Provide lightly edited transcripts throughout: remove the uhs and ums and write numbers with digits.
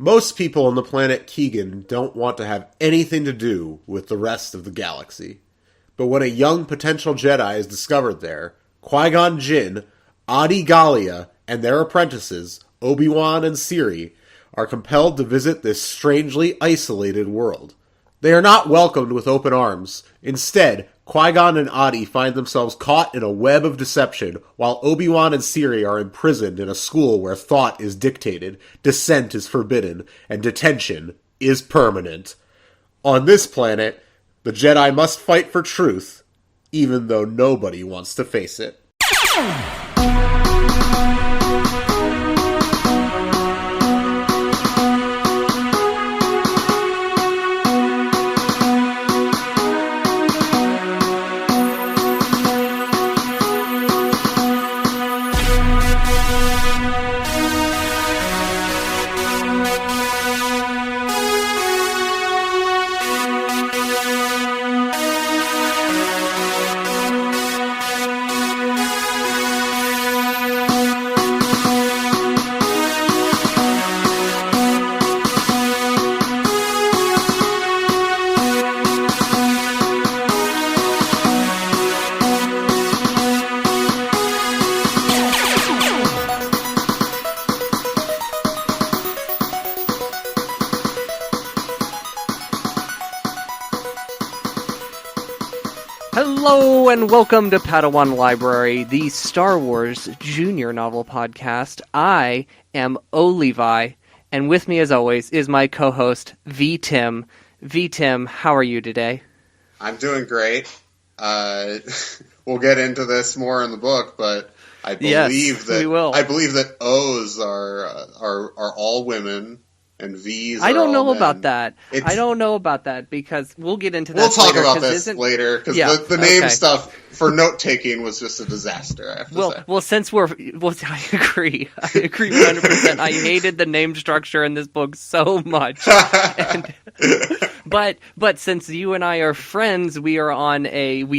Most people on the planet Keegan don't want to have anything to do with the rest of the galaxy. But when a young potential Jedi is discovered there, Qui-Gon Jinn, Adi Gallia, and their apprentices, Obi-Wan and Siri, are compelled to visit this strangely isolated world. They are not welcomed with open arms. Instead, Qui-Gon and Adi find themselves caught in a web of deception, while Obi-Wan and Siri are imprisoned in a school where thought is dictated, dissent is forbidden, and detention is permanent. On this planet, the Jedi must fight for truth, even though nobody wants to face it. Hello and welcome to Padawan Library, the Star Wars Junior Novel Podcast. I am Levi, and with me as always is my co-host V-Tim. V-Tim, how are you today? I'm doing great. We'll get into this more in the book, but I believe that O's are all women. And V's I don't know men. About that. I don't know about that because we'll get into that. We'll talk about this later because the name stuff for note taking was just a disaster. I have to say. Well, since I agree 100%. I hated the name structure in this book so much. But since you and I are friends, we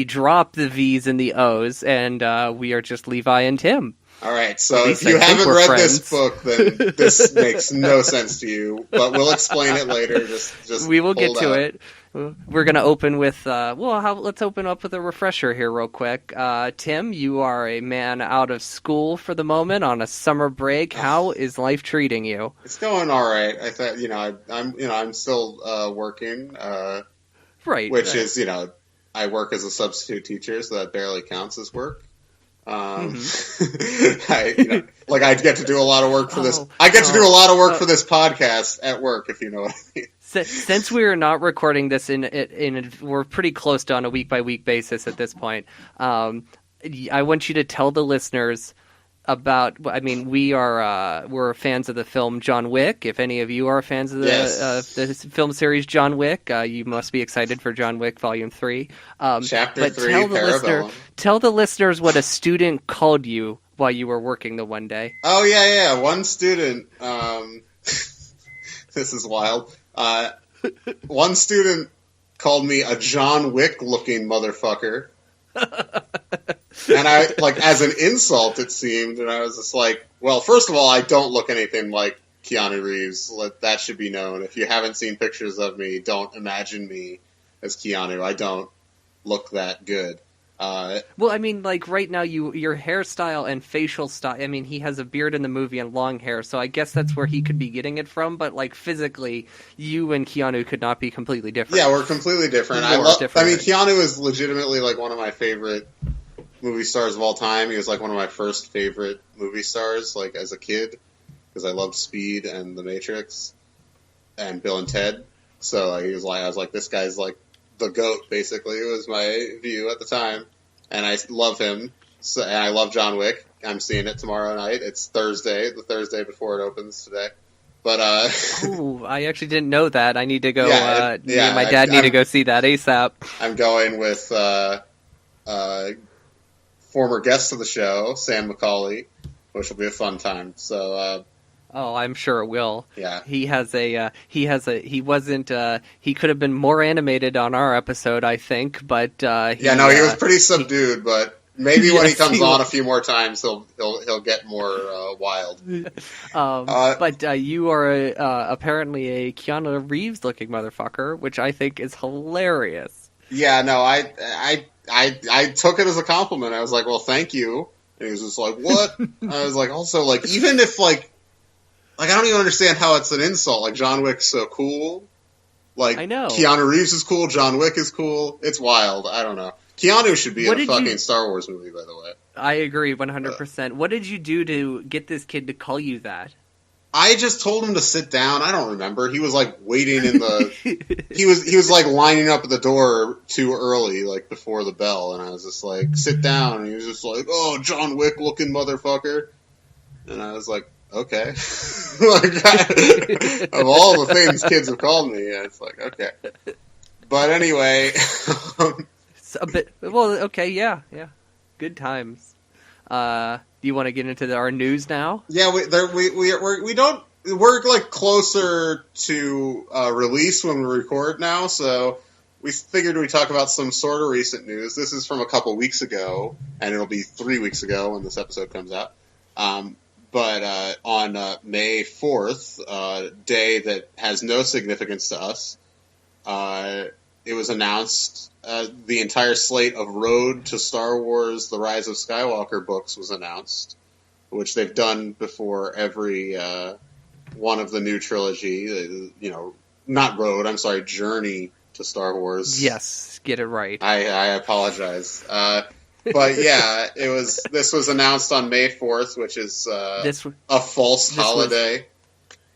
drop the V's and the O's, and we are just Levi and Tim. All right, so if you haven't read this book, then this makes no sense to you. But we'll explain it later. Just we will get to it. We're going to open with let's open up with a refresher here real quick. Tim, you are a man out of school for the moment on a summer break. How is life treating you? It's going all right. I thought I'm still working. Right. Which is I work as a substitute teacher, so that barely counts as work. I get to do a lot of work for this. I get to do a lot of work for this podcast at work, if you know what I mean. Since we are not recording this we're pretty close to on a week by week basis at this point. I want you to tell the listeners about. I mean, we're fans of the film John Wick. If any of you are fans of the film series John Wick, you must be excited for John Wick Volume 3. Chapter 3, tell the listeners what a student called you while you were working the one day. Oh, yeah. One student, this is wild. One student called me a John Wick-looking motherfucker. And I, as an insult, it seemed, and I was just like, well, first of all, I don't look anything like Keanu Reeves. That should be known. If you haven't seen pictures of me, don't imagine me as Keanu. I don't look that good. Well, I mean, right now, your hairstyle and facial style, I mean, he has a beard in the movie and long hair, so I guess that's where he could be getting it from, but, physically, you and Keanu could not be completely different. Yeah, we're completely different. Keanu is legitimately, one of my favorite movie stars of all time. He was, one of my first favorite movie stars, as a kid, because I loved Speed and The Matrix and Bill and Ted, so, I was like, this guy's, the GOAT, basically, was my view at the time. And I love him. And I love John Wick. I'm seeing it tomorrow night. It's Thursday, the Thursday before it opens today. But, oh, I actually didn't know that. I need to go, me and my dad need to go see that ASAP. I'm going with, former guest of the show, Sam McCauley, which will be a fun time. So, oh, I'm sure it will. Yeah. He could have been more animated on our episode, I think, but, he was pretty subdued, but Maybe when he comes on a few more times, he'll get more wild. But you are apparently a Keanu Reeves looking motherfucker, which I think is hilarious. Yeah, no, I took it as a compliment. I was like, well, thank you. And he was just like, what? I was like, also, like, even if, like, I don't even understand how it's an insult. Like, John Wick's so cool. Like, I know. Keanu Reeves is cool. John Wick is cool. It's wild. I don't know. Keanu should be in a fucking Star Wars movie, by the way. I agree 100%. What did you do to get this kid to call you that? I just told him to sit down. I don't remember. He was like waiting in the. he was like lining up at the door too early, like before the bell, and I was just like, "Sit down." And he was just like, "Oh, John Wick looking motherfucker," and I was like, "Okay." Like, of all the things kids have called me, it's like okay. But anyway, it's a bit. Well, okay, yeah, good times. Do you want to get into our news now? Yeah, we're like closer to release when we record now, so we figured we'd talk about some sort of recent news. This is from a couple weeks ago, and it'll be 3 weeks ago when this episode comes out. But on May 4th, day that has no significance to us, it was announced the entire slate of Road to Star Wars: The Rise of Skywalker books was announced, which they've done before every one of the new trilogy. Not Road, I'm sorry, Journey to Star Wars. Yes, get it right. I apologize. But yeah, this was announced on May 4th, which is a false holiday.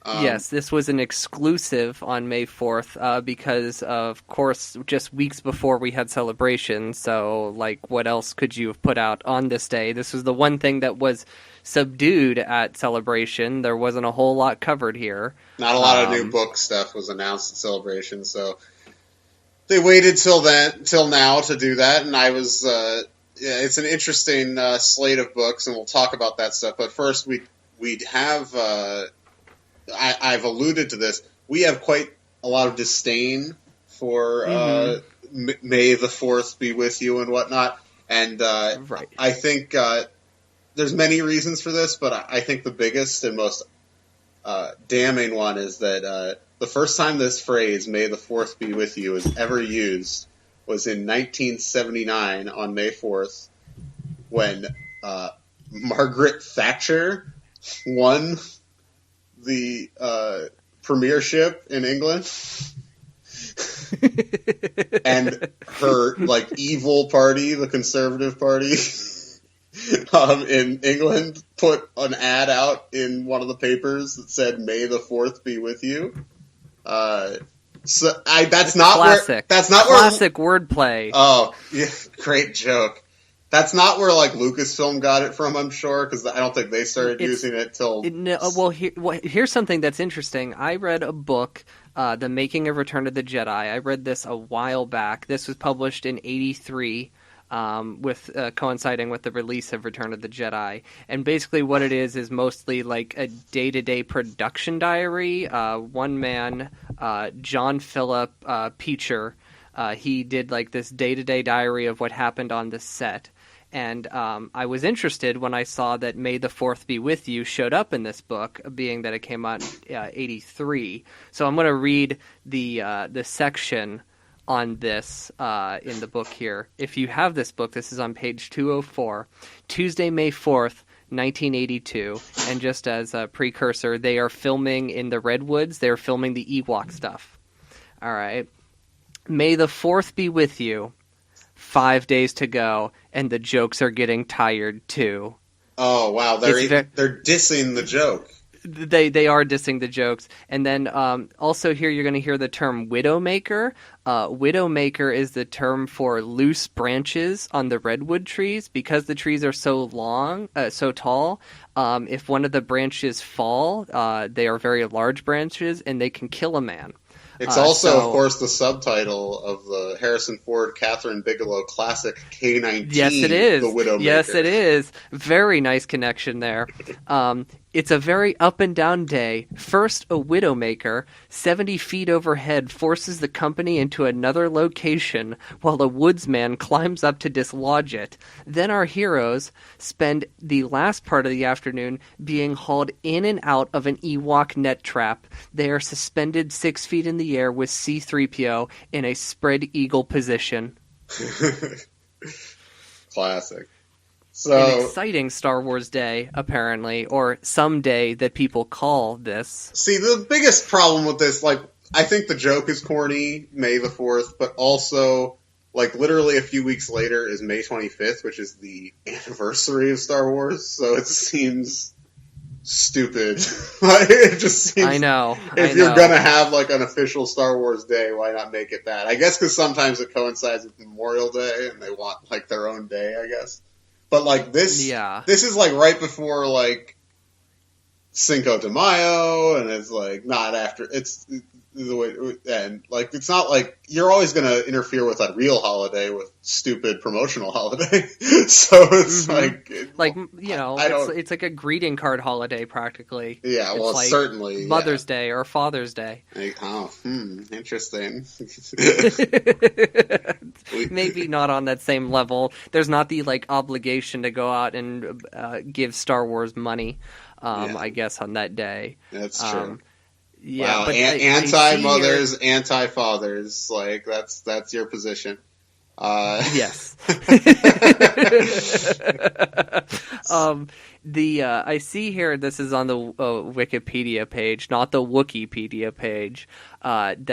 Yes, this was an exclusive on May 4th because, of course, just weeks before we had Celebration, so, like, what else could you have put out on this day? This was the one thing that was subdued at Celebration. There wasn't a whole lot covered here. Not a lot of new book stuff was announced at Celebration, so they waited till now to do that, and I was... it's an interesting slate of books, and we'll talk about that stuff, but first we'd have... I've alluded to this. We have quite a lot of disdain for May the 4th be with you and whatnot. And right. I think there's many reasons for this, but I think the biggest and most damning one is that the first time this phrase, May the 4th be with you, is ever used was in 1979 on May 4th when Margaret Thatcher won the premiership in England, and her like evil party, the Conservative Party in England, put an ad out in one of the papers that said "May the 4th be with you." That's not classic wordplay. Oh, yeah, great joke. That's not where, like, Lucasfilm got it from, I'm sure, because I don't think they started using it till... here's something that's interesting. I read a book, The Making of Return of the Jedi. I read this a while back. This was published in 1983, coinciding with the release of Return of the Jedi. And basically what it is mostly like a day-to-day production diary. One man, John Philip Peacher, he did, like, this day-to-day diary of what happened on the set. And I was interested when I saw that May the 4th Be With You showed up in this book, being that it came out in 1983. So I'm going to read the section on this in the book here. If you have this book, this is on page 204. Tuesday, May 4th, 1982. And just as a precursor, they are filming in the Redwoods. They're filming the Ewok stuff. All right. May the 4th be with you. 5 days to go, and the jokes are getting tired too. Oh wow, they're dissing the joke. They are dissing the jokes, and then also here you're going to hear the term widowmaker. Widowmaker is the term for loose branches on the redwood trees because the trees are so tall. If one of the branches fall, they are very large branches, and they can kill a man. It's also, of course, the subtitle of the Harrison Ford, Catherine Bigelow classic K-19. Yes, it is. The Widowmaker. Yes, it is. Very nice connection there. It's a very up and down day. First, a widowmaker, 70 feet overhead, forces the company into another location while a woodsman climbs up to dislodge it. Then our heroes spend the last part of the afternoon being hauled in and out of an Ewok net trap. They are suspended 6 feet in the air with C-3PO in a spread eagle position. Classic. So, an exciting Star Wars day, apparently, or some day that people call this. See, the biggest problem with this, like, I think the joke is corny, May the 4th, but also, like, literally a few weeks later is May 25th, which is the anniversary of Star Wars, so it seems stupid. It just seems... I know. If you're gonna have, like, an official Star Wars day, why not make it that? I guess because sometimes it coincides with Memorial Day, and they want, like, their own day, I guess. But, like, this is, like, right before, like, Cinco de Mayo, and it's, like, not after, it's the way, and, like, it's not like, you're always going to interfere with a real holiday with stupid promotional holiday. So it's, it's like a greeting card holiday, practically. Yeah, well, like certainly. Mother's Day or Father's Day. Interesting. Maybe not on that same level. There's not the, like, obligation to go out and give Star Wars money, I guess, on that day. That's true. Yeah, wow. but anti-mothers, anti-fathers, like, that's your position. Yes. I see here, this is on the Wikipedia page, not the Wookieepedia page, and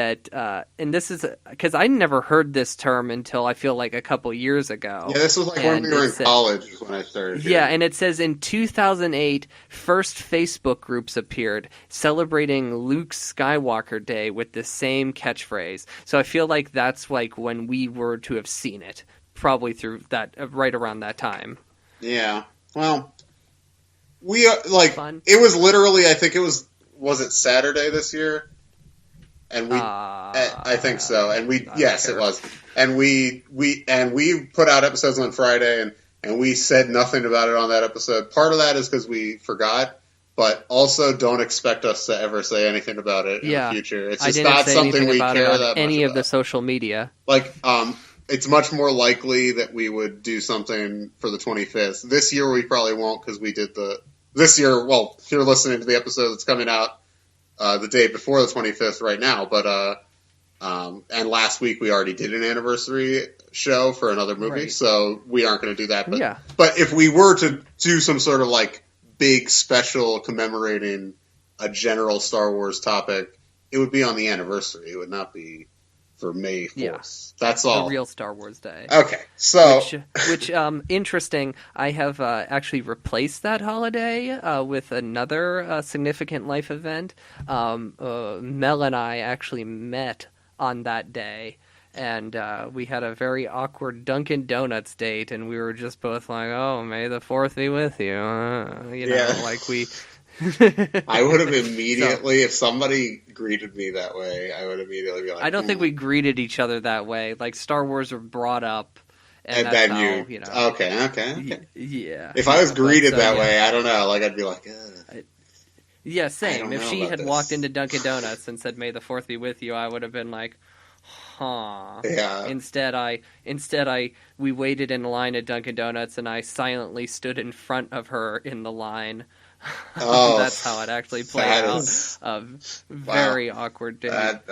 this is, because I never heard this term until I feel like a couple years ago. Yeah, this was like when we were in college when I started. Yeah, and it says in 2008, first Facebook groups appeared celebrating Luke Skywalker Day with the same catchphrase. So I feel like that's like when we were to have seen it, probably through that, right around that time. Yeah, well... We, it was literally, I think it was it Saturday this year? And we, I think so. And yes, it was. And we put out episodes on Friday, and we said nothing about it on that episode. Part of that is because we forgot, but also don't expect us to ever say anything about it in the future. It's just not something we care that much about. Any of the social media. Like, it's much more likely that we would do something for the 25th. This year we probably won't because we did this year, well, you're listening to the episode that's coming out the day before the 25th right now, but and last week we already did an anniversary show for another movie, so we aren't going to do that. But, but if we were to do some sort of, like, big special commemorating a general Star Wars topic, it would be on the anniversary. It would not be for May 4th. Yeah. That's all. The real Star Wars Day. Okay, so... Which interesting, I have actually replaced that holiday with another significant life event. Mel and I actually met on that day, and we had a very awkward Dunkin' Donuts date, and we were just both like, oh, May the 4th be with you. Like we... I would have immediately, if somebody greeted me that way, I would immediately be like... I don't think we greeted each other that way. Like, Star Wars were brought up, and that's then how, you know... Okay. Yeah. If I was greeted that way, I don't know, like, I'd be like... Yeah, same. If she had walked into Dunkin' Donuts and said, May the 4th be with you, I would have been like... Huh. Yeah. Instead, we waited in line at Dunkin' Donuts, and I silently stood in front of her in the line. Oh, that's how it actually played out. Very awkward day. That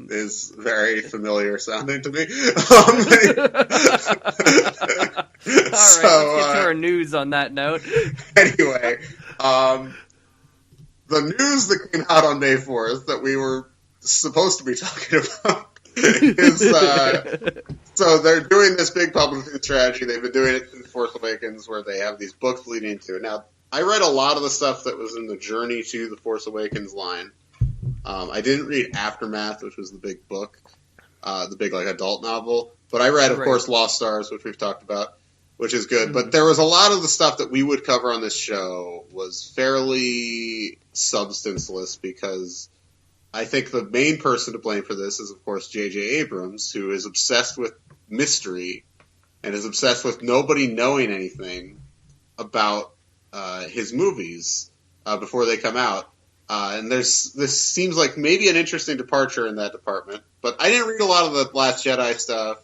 is very familiar sounding to me. All right, let's get to our news on that note. Anyway, the news that came out on May 4th that we were supposed to be talking about is so they're doing this big publishing strategy. They've been doing it in Force Awakens where they have these books leading into it. Now, I read a lot of the stuff that was in the Journey to the Force Awakens line. I didn't read Aftermath, which was the big book, the big, like, adult novel. But I read, of course, Lost Stars, which we've talked about, which is good. Mm-hmm. But there was a lot of the stuff that we would cover on this show was fairly substanceless because I think the main person to blame for this is, of course, J.J. Abrams, who is obsessed with mystery and is obsessed with nobody knowing anything about his movies. before they come out. And this seems like maybe an interesting departure in that department. But I didn't read a lot of the Last Jedi stuff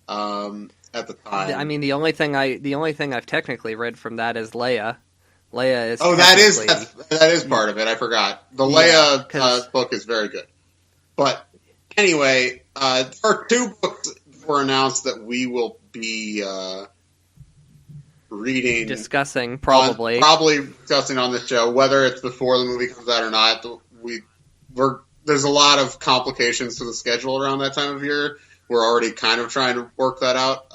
at the time. I mean, the only thing I've technically read from that is Leia. Leia is that is part of it. I forgot. The Leia book is very good. But anyway, there are 2 books that were announced that we will be reading, discussing probably discussing on this show, whether it's before the movie comes out or not. There's a lot of complications to the schedule around that time of year. We're already kind of trying to work that out,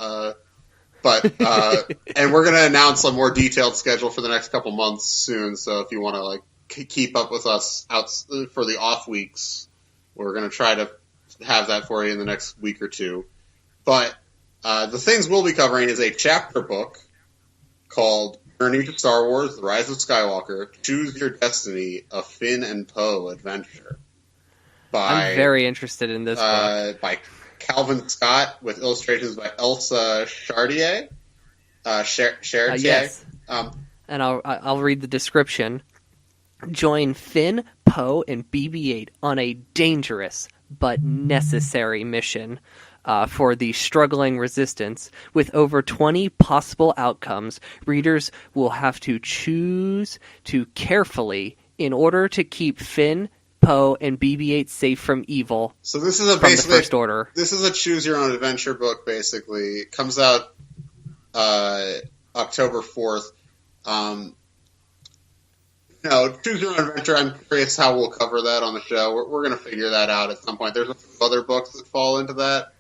and we're going to announce a more detailed schedule for the next couple months soon. So if you want to keep up with us out for the off weeks, we're going to try to have that for you in the next week or 2. But the things we'll be covering is a chapter book called Journey to Star Wars: The Rise of Skywalker. Choose Your Destiny: A Finn and Poe Adventure. I'm very interested in this book. By Calvin Scott with illustrations by Elsa Chartier. Yes. And I'll read the description. Join Finn, Poe, and BB-8 on a dangerous but necessary mission for the struggling Resistance. With over 20 possible outcomes, readers will have to choose to carefully in order to keep Finn, Poe, and BB-8 safe from evil. So this is the First Order. This is a choose your own adventure book. Basically, it comes out October 4th. Choose your own adventure. I'm curious how we'll cover that on the show. We're going to figure that out at some point. There's a few other books that fall into that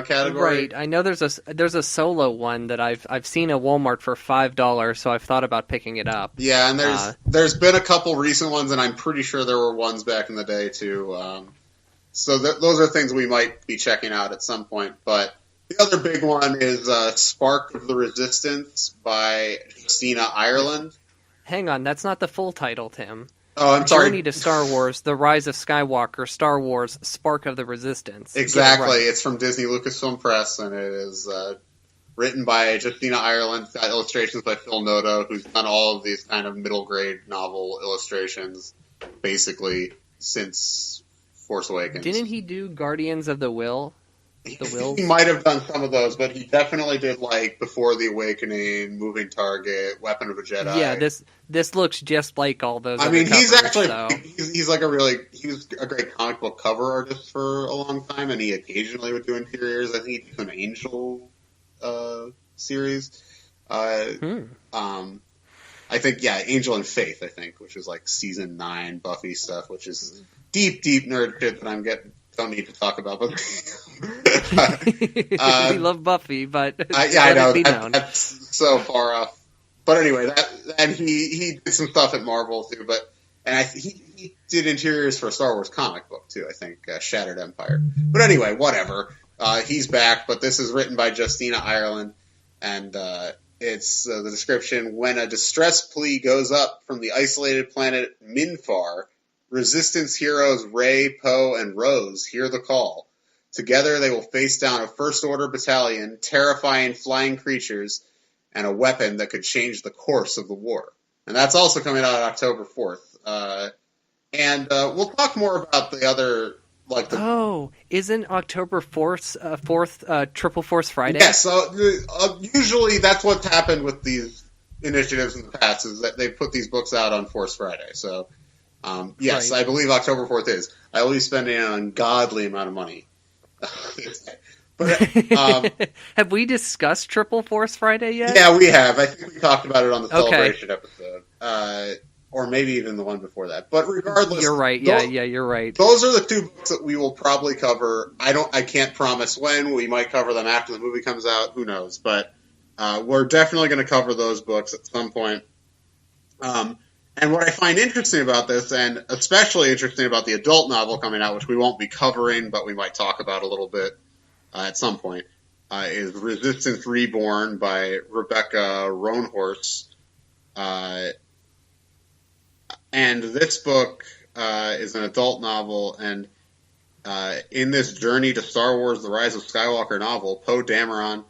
category. Right. I know there's a solo one that I've seen at Walmart for $5, so I've thought about picking it up. Yeah, and there's been a couple recent ones, and I'm pretty sure there were ones back in the day too. So those are things we might be checking out at some point. But the other big one is Spark of the Resistance by Justina Ireland. Hang on, that's not the full title, Tim. Oh, I'm sorry. Journey to Star Wars: The Rise of Skywalker, Star Wars: Spark of the Resistance. Exactly. Right. It's from Disney Lucasfilm Press, and it is written by Justina Ireland. It's got illustrations by Phil Noto, who's done all of these kind of middle-grade novel illustrations, basically, since Force Awakens. Didn't he do Guardians of the Will? He might have done some of those, but he definitely did Before the Awakening, Moving Target, Weapon of a Jedi. Yeah, this looks just like all those. I mean, he's actually so. he was a great comic book cover artist for a long time, and he occasionally would do interiors. I think he did an Angel series. I think Angel and Faith. I think, which is season 9 Buffy stuff, which is deep nerd shit that don't need to talk about, but we love Buffy, but I know that's so far off. But anyway, he did some stuff at Marvel too, he did interiors for a Star Wars comic book too. I think Shattered Empire. But anyway, whatever. He's back, but this is written by Justina Ireland, and it's the description: when a distress plea goes up from the isolated planet Minfar, Resistance heroes Rey, Poe, and Rose hear the call. Together they will face down a First Order battalion, terrifying flying creatures, and a weapon that could change the course of the war. And that's also coming out on October 4th. And we'll talk more about the other... isn't October 4th Triple Force Friday? Yes, usually that's what's happened with these initiatives in the past, is that they put these books out on Force Friday, so... yes, right. I believe October 4th is. I will be spending an ungodly amount of money. But have we discussed Triple Force Friday yet? Yeah, we have. I think we talked about it on the Celebration episode. Or maybe even the one before that. But regardless... You're right. You're right. Those are the 2 books that we will probably cover. I can't promise when. We might cover them after the movie comes out. Who knows? But we're definitely going to cover those books at some point. And what I find interesting about this, and especially interesting about the adult novel coming out, which we won't be covering, but we might talk about a little bit at some point, is Resistance Reborn by Rebecca Roanhorse. And this book is an adult novel, and in this Journey to Star Wars: The Rise of Skywalker novel, Poe Dameron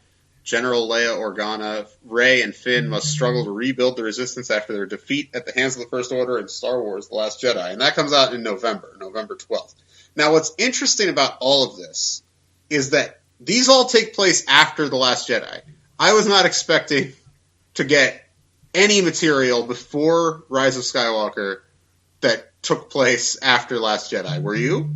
General Leia Organa, Rey, and Finn must struggle to rebuild the Resistance after their defeat at the hands of the First Order in Star Wars: The Last Jedi. And that comes out in November 12th. Now, what's interesting about all of this is that these all take place after The Last Jedi. I was not expecting to get any material before Rise of Skywalker that took place after Last Jedi. Were you?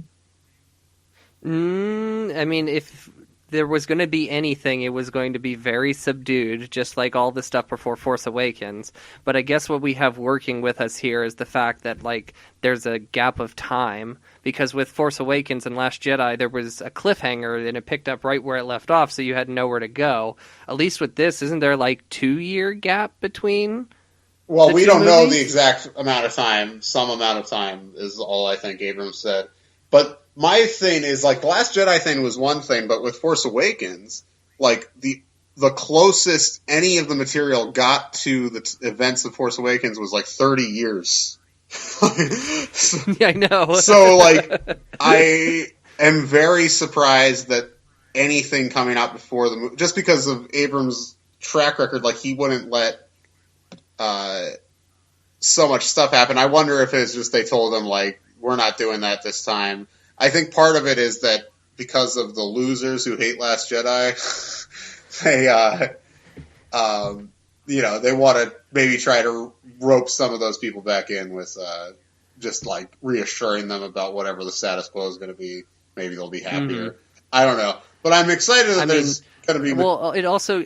I mean, if there was going to be anything, it was going to be very subdued, just like all the stuff before Force Awakens. But I guess what we have working with us here is the fact that, like, there's a gap of time, because with Force Awakens and Last Jedi, there was a cliffhanger, and it picked up right where it left off, so you had nowhere to go. At least with this, isn't there, like, 2-year gap between? Well, we don't know the exact amount of time. Some amount of time is all I think Abrams said. But my thing is, like, the Last Jedi thing was one thing, but with Force Awakens, like, the closest any of the material got to the events of Force Awakens was, like, 30 years. Yeah, I know. So, like, I am very surprised that anything coming out before the movie, just because of Abrams' track record, like, he wouldn't let so much stuff happen. I wonder if it's just they told him, like, we're not doing that this time. I think part of it is that because of the losers who hate Last Jedi, they want to maybe try to rope some of those people back in with just, like, reassuring them about whatever the status quo is going to be. Maybe they'll be happier. I don't know. But I'm excited that there's going to be... Well, it also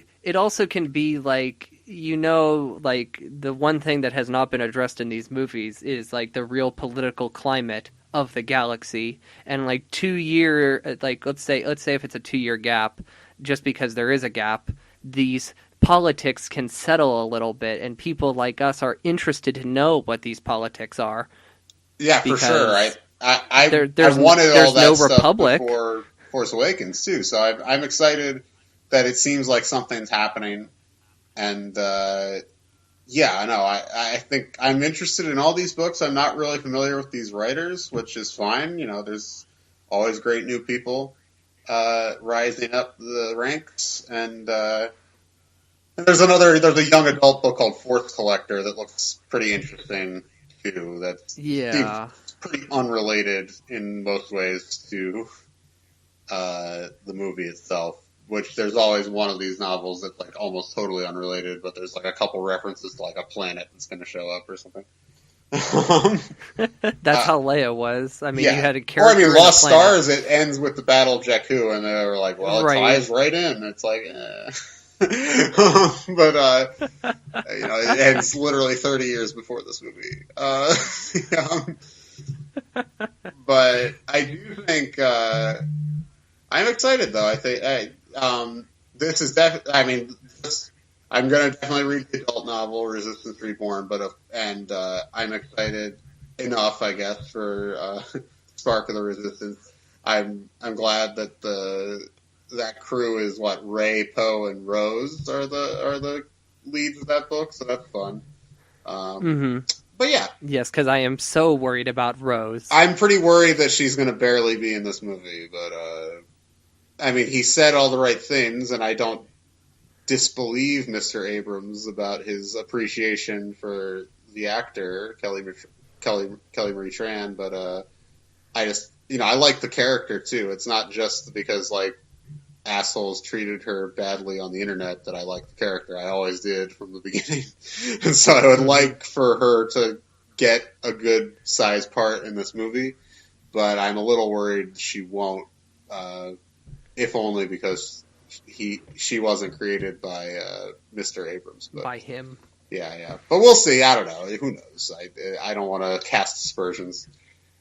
can be, like, like, the one thing that has not been addressed in these movies is, like, the real political climate of the galaxy, and, like, 2-year, like, let's say if it's a 2-year gap, just because there is a gap, these politics can settle a little bit, and people like us are interested to know what these politics are. Yeah, for sure. I wanted all that stuff Republic before Force Awakens too, so I'm excited that it seems like something's happening, and I think I'm interested in all these books. I'm not really familiar with these writers, which is fine. There's always great new people rising up the ranks, and there's a young adult book called Force Collector that looks pretty interesting too. That's pretty unrelated in most ways to the movie itself. Which there's always one of these novels that's, like, almost totally unrelated, but there's, like, a couple references to, like, a planet that's going to show up or something. That's how Leia was. I mean, you had a character. Or, I mean, Lost Stars, it ends with the Battle of Jakku, and they were like, well, it ties right in. It's like, But, it ends literally 30 years before this movie. But I do think, I'm excited, though. I think, this is definitely, I'm going to definitely read the adult novel, Resistance Reborn, and I'm excited enough, I guess, for Spark of the Resistance. I'm glad that that crew is Rey, Poe, and Rose are the leads of that book, so that's fun. But yeah. Yes, because I am so worried about Rose. I'm pretty worried that she's going to barely be in this movie, but he said all the right things, and I don't disbelieve Mr. Abrams about his appreciation for the actor, Kelly Marie Tran, but I just, I like the character, too. It's not just because, assholes treated her badly on the internet that I like the character. I always did from the beginning. And so I would like for her to get a good size part in this movie, but I'm a little worried she won't, if only because she wasn't created by Mr. Abrams. But, by him. Yeah. But we'll see. I don't know. Who knows? I don't want to cast aspersions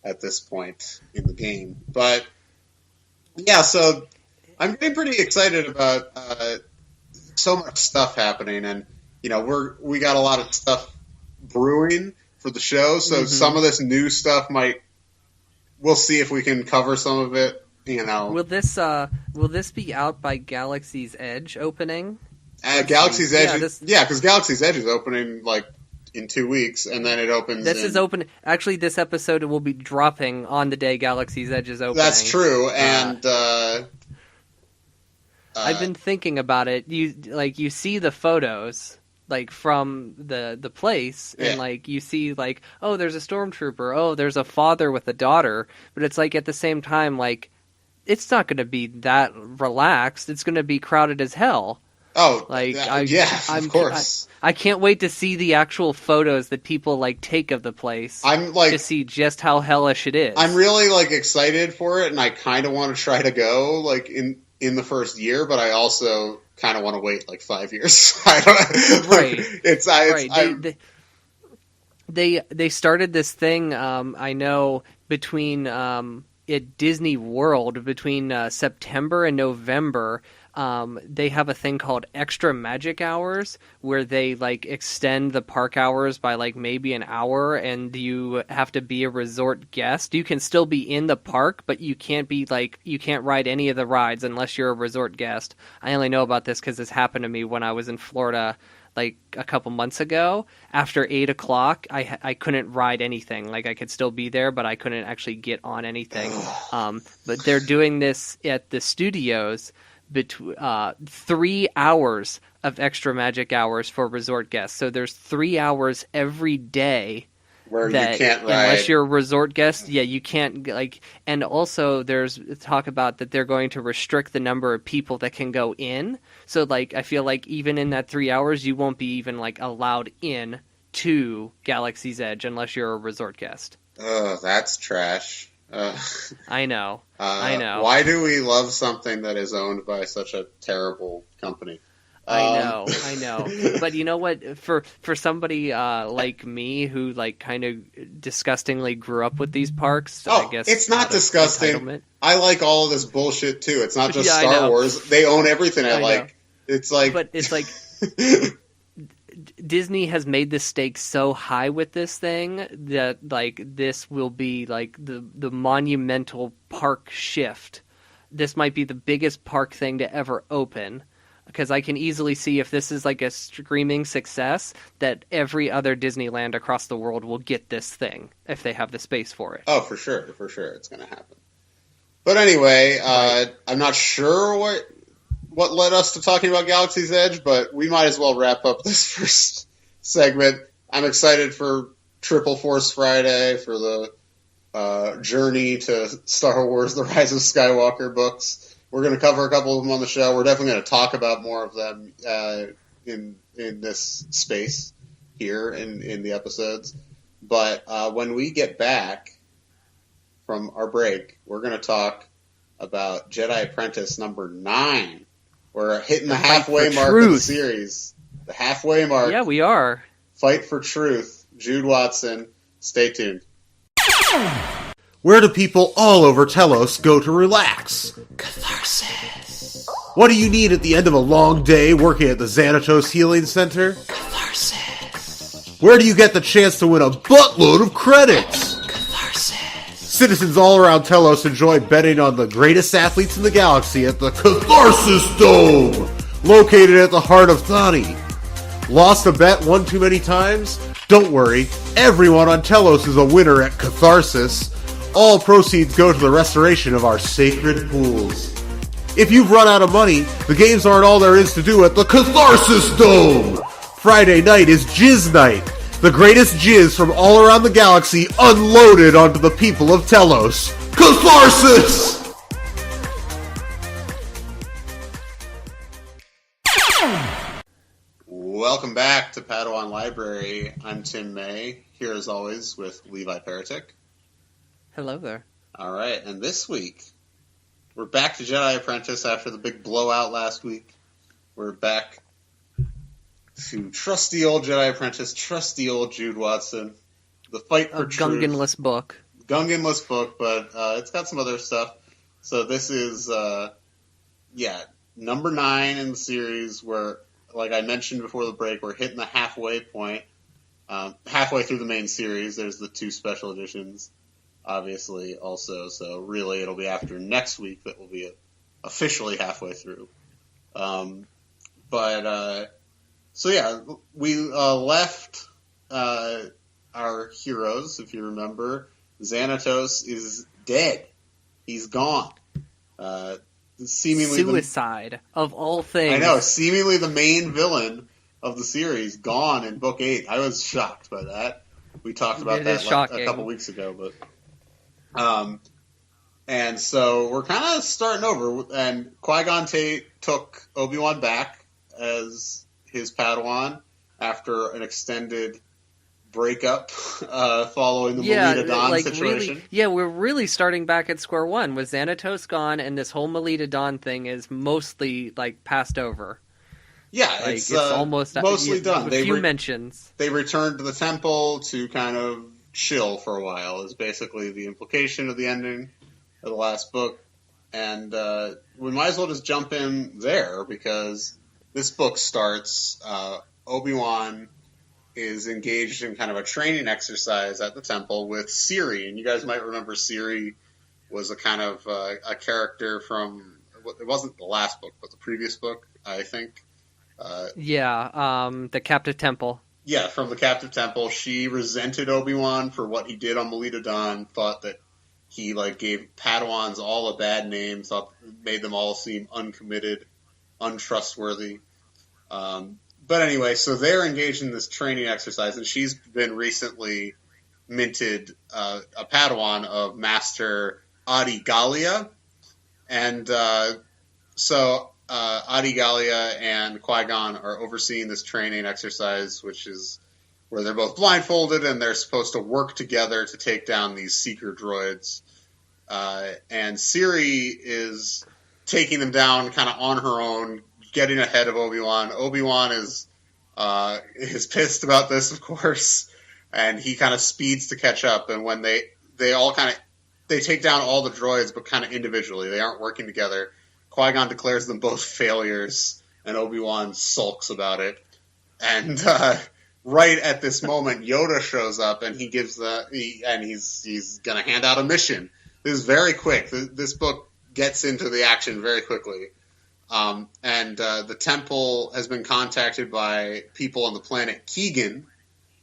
at this point in the game. But, yeah, so I'm getting pretty excited about so much stuff happening. And, we got a lot of stuff brewing for the show. So some of this new stuff we'll see if we can cover some of it. Will this be out by Galaxy's Edge opening? Galaxy's Edge, because Galaxy's Edge is opening in 2 weeks, and then it opens. Is open. Actually, this episode will be dropping on the day Galaxy's Edge is opening. That's true, and I've been thinking about it. You see the photos like from the place, and like you see like, oh, there's a stormtrooper, oh, there's a father with a daughter, but it's like at the same time, like it's not going to be that relaxed. It's going to be crowded as hell. Oh, like of course. I can't wait to see the actual photos that people like take of the place. I'm like to see just how hellish it is. I'm really like excited for it, and I kind of want to try to go like in the first year, but I also kind of want to wait like 5 years. I don't. Right. It's right. They started this thing. I know between at Disney World between September and November. They have a thing called extra magic hours where they like extend the park hours by like maybe an hour, and you have to be a resort guest. You can still be in the park, but you can't ride any of the rides unless you're a resort guest. I only know about this because this happened to me when I was in Florida like a couple months ago. After 8 o'clock, I couldn't ride anything. Like I could still be there, but I couldn't actually get on anything. But they're doing this at the studios. 3 hours of extra magic hours for resort guests. So there's 3 hours every day where you can't ride. Unless you're a resort guest, you can't like. And also there's talk about that they're going to restrict the number of people that can go in. So like I feel like even in that 3 hours, you won't be even like allowed in to Galaxy's Edge unless you're a resort guest. Oh, that's trash. I know. Why do we love something that is owned by such a terrible company? I know. But you know what? For somebody like me who like kind of disgustingly grew up with these parks, I guess it's not disgusting. I like all of this bullshit too. It's not just Star Wars. They own everything I like. Know. It's like, but it's like. Disney has made the stakes so high with this thing that like this will be like the monumental park shift. This might be the biggest park thing to ever open, because I can easily see if this is like a screaming success that every other Disneyland across the world will get this thing if they have the space for it. Oh, for sure, it's going to happen. But anyway, I'm not sure what led us to talking about Galaxy's Edge, but we might as well wrap up this first segment. I'm excited for Triple Force Friday, for the journey to Star Wars The Rise of Skywalker books. We're going to cover a couple of them on the show. We're definitely going to talk about more of them in this space here in the episodes. But when we get back from our break, we're going to talk about Jedi Apprentice number 9. We're hitting the halfway mark of the series. The halfway mark. Yeah, we are. Fight for truth. Jude Watson. Stay tuned. Where do people all over Telos go to relax? Catharsis. What do you need at the end of a long day working at the Xanatos Healing Center? Catharsis. Where do you get the chance to win a buttload of credits? Citizens all around Telos enjoy betting on the greatest athletes in the galaxy at the Catharsis Dome, located at the heart of Thani. Lost a bet one too many times? Don't worry, everyone on Telos is a winner at Catharsis. All proceeds go to the restoration of our sacred pools. If you've run out of money, the games aren't all there is to do at the Catharsis Dome. Friday night is Jizz Night. The greatest jizz from all around the galaxy unloaded onto the people of Telos. Catharsis! Welcome back to Padawan Library. I'm Tim May, here as always with Levi Peretic. Hello there. All right, and this week, we're back to Jedi Apprentice after the big blowout last week. We're back to trusty old Jedi Apprentice, trusty old Jude Watson, the fight for truth. Gunganless book. Gunganless book, but it's got some other stuff. So this is, number 9 in the series where, like I mentioned before the break, we're hitting the halfway point. Halfway through the main series, there's the 2 special editions, obviously, also. So really, it'll be after next week that we'll be officially halfway through. So yeah, we left our heroes, if you remember. Xanatos is dead. He's gone. seemingly suicide of all things. I know, seemingly the main villain of the series gone in book 8. I was shocked by that. We talked about that a couple weeks ago, but and so we're kind of starting over. And Qui-Gon took Obi-Wan back as his Padawan after an extended breakup following the Melita Dawn situation. We're really starting back at square one with Xanatos gone, and this whole Melita Dawn thing is mostly passed over. Yeah, it's almost mostly done. A few mentions. They returned to the temple to kind of chill for a while, is basically the implication of the ending of the last book. And we might as well just jump in there, because this book starts, Obi-Wan is engaged in kind of a training exercise at the temple with Siri. And you guys might remember Siri was a kind of a character from, it wasn't the last book, but the previous book, I think. The Captive Temple. Yeah, from the Captive Temple. She resented Obi-Wan for what he did on Melita Dawn, thought that he gave Padawans all a bad name, made them all seem uncommitted, untrustworthy. But anyway, so they're engaged in this training exercise, and she's been recently minted a Padawan of Master Adi Gallia. And so Adi Gallia and Qui-Gon are overseeing this training exercise, which is where they're both blindfolded and they're supposed to work together to take down these seeker droids. And Siri is taking them down kind of on her own, getting ahead of Obi-Wan. Obi-Wan is pissed about this, of course, and he kind of speeds to catch up. And when they take down all the droids, but kind of individually, they aren't working together. Qui-Gon declares them both failures, and Obi-Wan sulks about it. And right at this moment, Yoda shows up, and he's going to hand out a mission. This is very quick. This book gets into the action very quickly. And the temple has been contacted by people on the planet Keegan,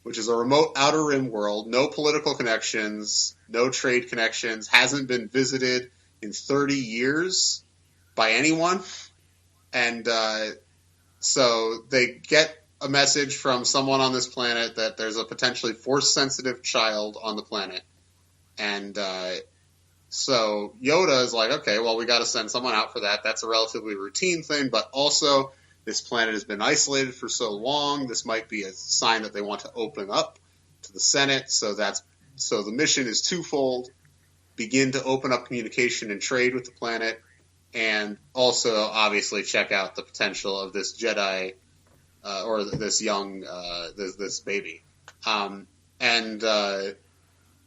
which is a remote outer rim world, no political connections, no trade connections, hasn't been visited in 30 years by anyone. And so they get a message from someone on this planet that there's a potentially force-sensitive child on the planet. And so Yoda is like, okay, well, we got to send someone out for that. That's a relatively routine thing, but also this planet has been isolated for so long. This might be a sign that they want to open up to the Senate. So the mission is twofold: begin to open up communication and trade with the planet, and also obviously check out the potential of this Jedi or this young this baby.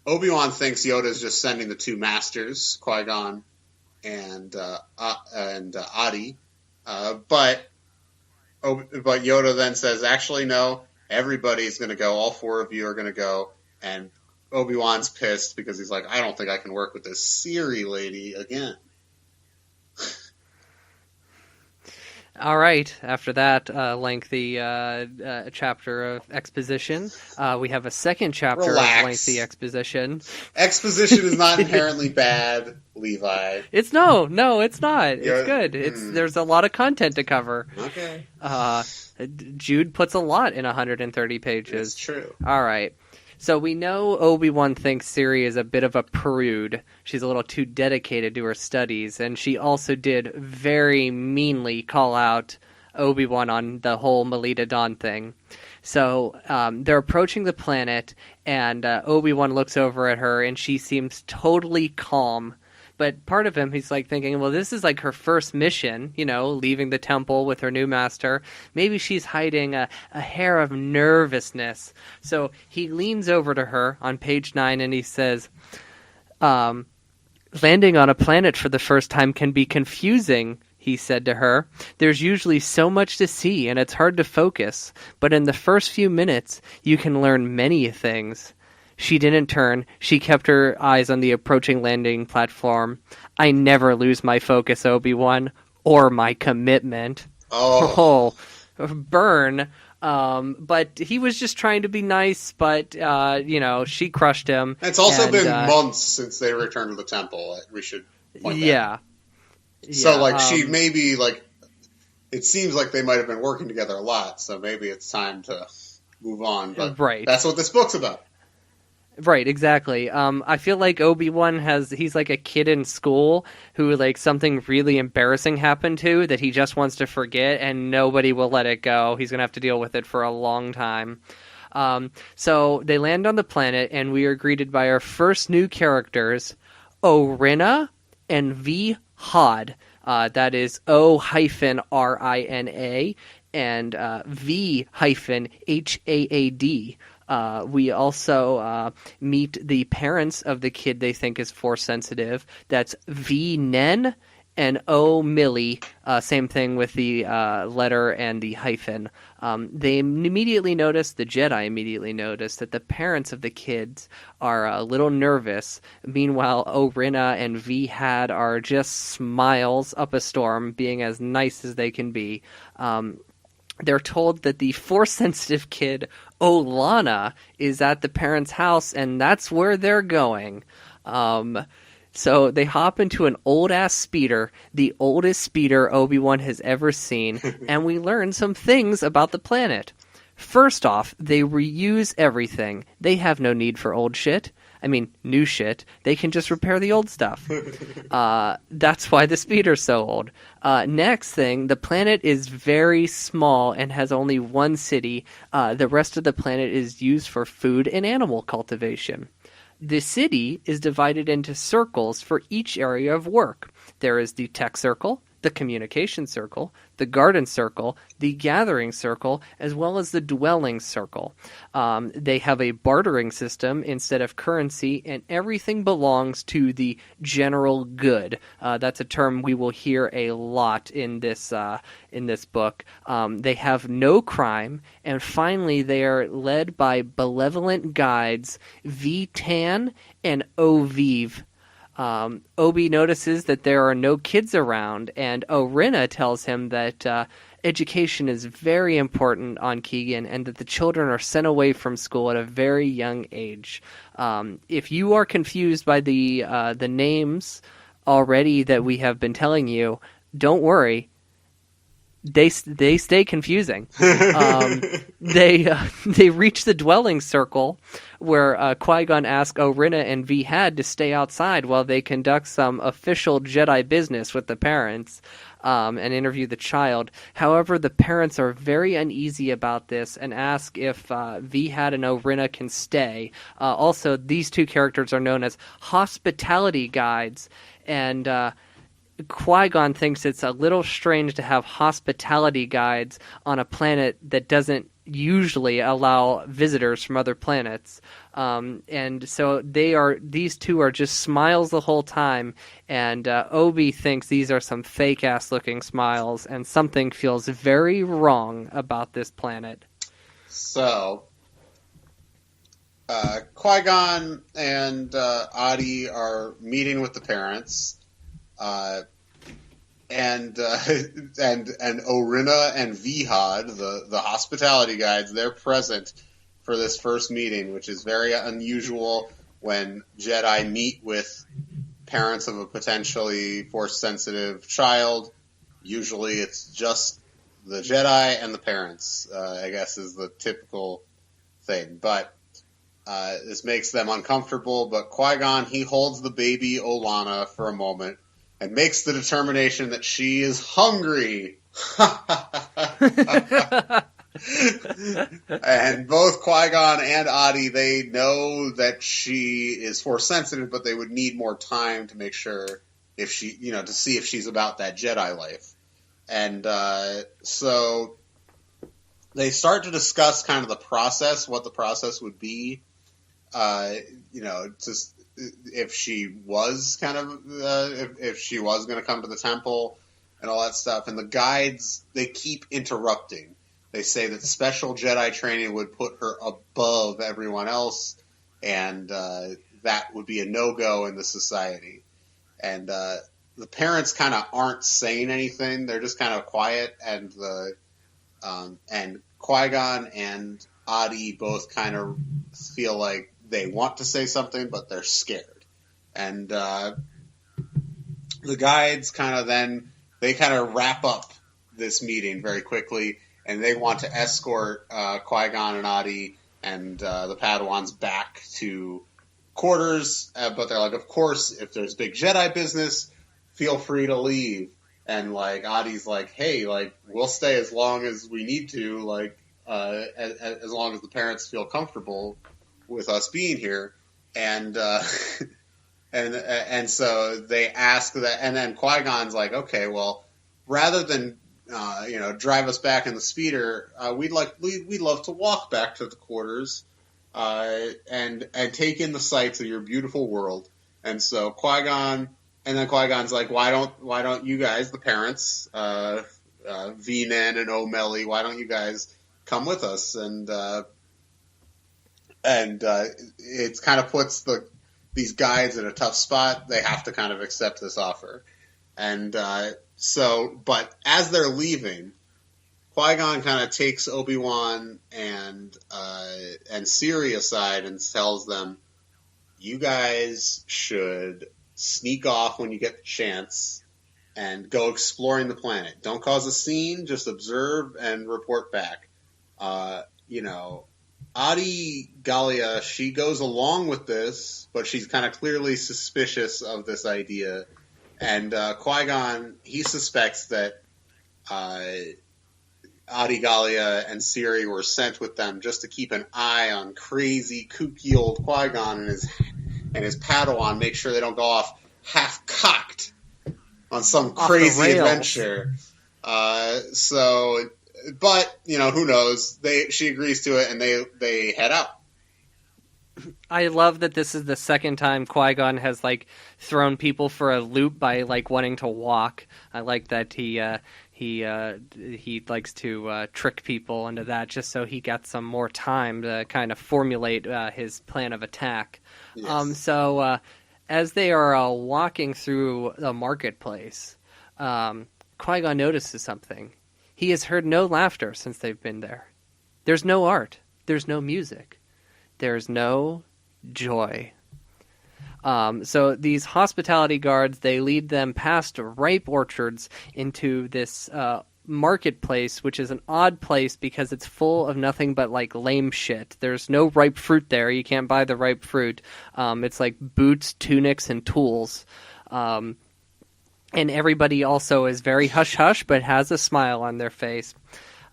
Obi-Wan thinks Yoda is just sending the two masters, Qui-Gon and Adi, but Yoda then says, actually, no, everybody's going to go. All four of you are going to go. And Obi-Wan's pissed because he's like, I don't think I can work with this Siri lady again. All right. After that lengthy chapter of exposition, we have a second chapter of lengthy exposition. Exposition is not inherently bad, Levi. It's no, it's not. It's good. There's a lot of content to cover. Okay. Jude puts a lot in 130 pages. It's true. All right. So we know Obi-Wan thinks Siri is a bit of a prude. She's a little too dedicated to her studies, and she also did very meanly call out Obi-Wan on the whole Melita Dawn thing. So they're approaching the planet, and Obi-Wan looks over at her, and she seems totally calm. But part of him, he's thinking, well, this is her first mission, leaving the temple with her new master. Maybe she's hiding a hair of nervousness. So he leans over to her on page 9 and he says, landing on a planet for the first time can be confusing, he said to her. There's usually so much to see and it's hard to focus. But in the first few minutes, you can learn many things. She didn't turn. She kept her eyes on the approaching landing platform. I never lose my focus, Obi-Wan, or my commitment. Oh, burn. But he was just trying to be nice, but, she crushed him. It's also been months since they returned to the temple. We should point that out. So, like, she maybe, like, it seems like they might have been working together a lot, so maybe it's time to move on. But that's what this book's about. Right, exactly. I feel like Obi-Wan he's like a kid in school who, like, something really embarrassing happened to that he just wants to forget, and nobody will let it go. He's going to have to deal with it for a long time. So they land on the planet, and we are greeted by our first new characters, Orina and V. Hod. That is O-Rina and V-Haad. We also meet the parents of the kid they think is Force sensitive. That's V. Nen and O. Millie. Same thing with the letter and the hyphen. The Jedi immediately notice that the parents of the kids are a little nervous. Meanwhile, Orina and V. Had are just smiles up a storm, being as nice as they can be. They're told that the Force-sensitive kid, Olana, is at the parents' house, and that's where they're going. So they hop into an old-ass speeder, the oldest speeder Obi-Wan has ever seen, and we learn some things about the planet. First off, they reuse everything. They have no need for old shit. I mean, new shit. They can just repair the old stuff. That's why the speeder's so old. Next thing, the planet is very small and has only one city. The rest of the planet is used for food and animal cultivation. The city is divided into circles for each area of work. There is the tech circle, the communication circle, the garden circle, the gathering circle, as well as the dwelling circle. They have a bartering system instead of currency, and everything belongs to the general good. That's a term we will hear a lot in this book. They have no crime, and finally they are led by benevolent guides V-Tan and Oviv. Obi notices that there are no kids around, and Orina tells him that education is very important on Keegan and that the children are sent away from school at a very young age. If you are confused by the names already that we have been telling you, don't worry. They stay confusing. They reach the dwelling circle where Qui-Gon asks Orina and V-Had to stay outside while they conduct some official Jedi business with the parents and interview the child. However, the parents are very uneasy about this and ask if V-Had and Orina can stay. Also, these two characters are known as hospitality guides, and Qui-Gon thinks it's a little strange to have hospitality guides on a planet that doesn't usually allow visitors from other planets. And so these two are just smiles the whole time, and Obi thinks these are some fake-ass looking smiles, and something feels very wrong about this planet. So, Qui-Gon and Adi are meeting with the parents. And Orina and V-Had, the hospitality guides, they're present for this first meeting, which is very unusual when Jedi meet with parents of a potentially Force-sensitive child. Usually it's just the Jedi and the parents, I guess, is the typical thing. But this makes them uncomfortable. But Qui-Gon, he holds the baby Olana for a moment and makes the determination that she is hungry. And both Qui-Gon and Adi, they know that she is Force sensitive, but they would need more time to make sure if she, to see if she's about that Jedi life. And so they start to discuss kind of the process, what the process would be, if she was if she was going to come to the temple and all that stuff. And the guides, they keep interrupting. They say that special Jedi training would put her above everyone else, and that would be a no-go in the society. And the parents kind of aren't saying anything. They're just kind of quiet, and and Qui-Gon and Adi both kind of feel like they want to say something, but they're scared. And the guides kind of wrap up this meeting very quickly, and they want to escort Qui-Gon and Adi and the Padawans back to quarters, but they're like, of course, if there's big Jedi business, feel free to leave. And like Adi's like, hey, like we'll stay as long as we need to, like as long as the parents feel comfortable with us being here. And and so they ask that, and then Qui-Gon's like, okay, well, rather than drive us back in the speeder, we'd love to walk back to the quarters and take in the sights of your beautiful world. And so Qui-Gon. And then Qui-Gon's like, why don't you guys, the parents, V-Nen and O'Malley, why don't you guys come with us? And it kind of puts these guides in a tough spot. They have to kind of accept this offer. And but as they're leaving, Qui-Gon kind of takes Obi-Wan and Siri aside and tells them, you guys should sneak off when you get the chance and go exploring the planet. Don't cause a scene, just observe and report back. Adi Gallia, she goes along with this, but she's kind of clearly suspicious of this idea. And Qui-Gon, he suspects that Adi Gallia and Siri were sent with them just to keep an eye on crazy, kooky old Qui-Gon and his Padawan, make sure they don't go off half-cocked on some crazy adventure. But who knows? She agrees to it, and they head out. I love that this is the second time Qui-Gon has thrown people for a loop by wanting to walk. I like that he likes to trick people into that just so he gets some more time to kind of formulate his plan of attack. Yes. As they are walking through the marketplace, Qui-Gon notices something. He has heard no laughter since they've been there. There's no art. There's no music. There's no joy. So these hospitality guards, they lead them past ripe orchards into this marketplace, which is an odd place because it's full of nothing but lame shit. There's no ripe fruit there. You can't buy the ripe fruit. It's boots, tunics, and tools. And everybody also is very hush-hush but has a smile on their face.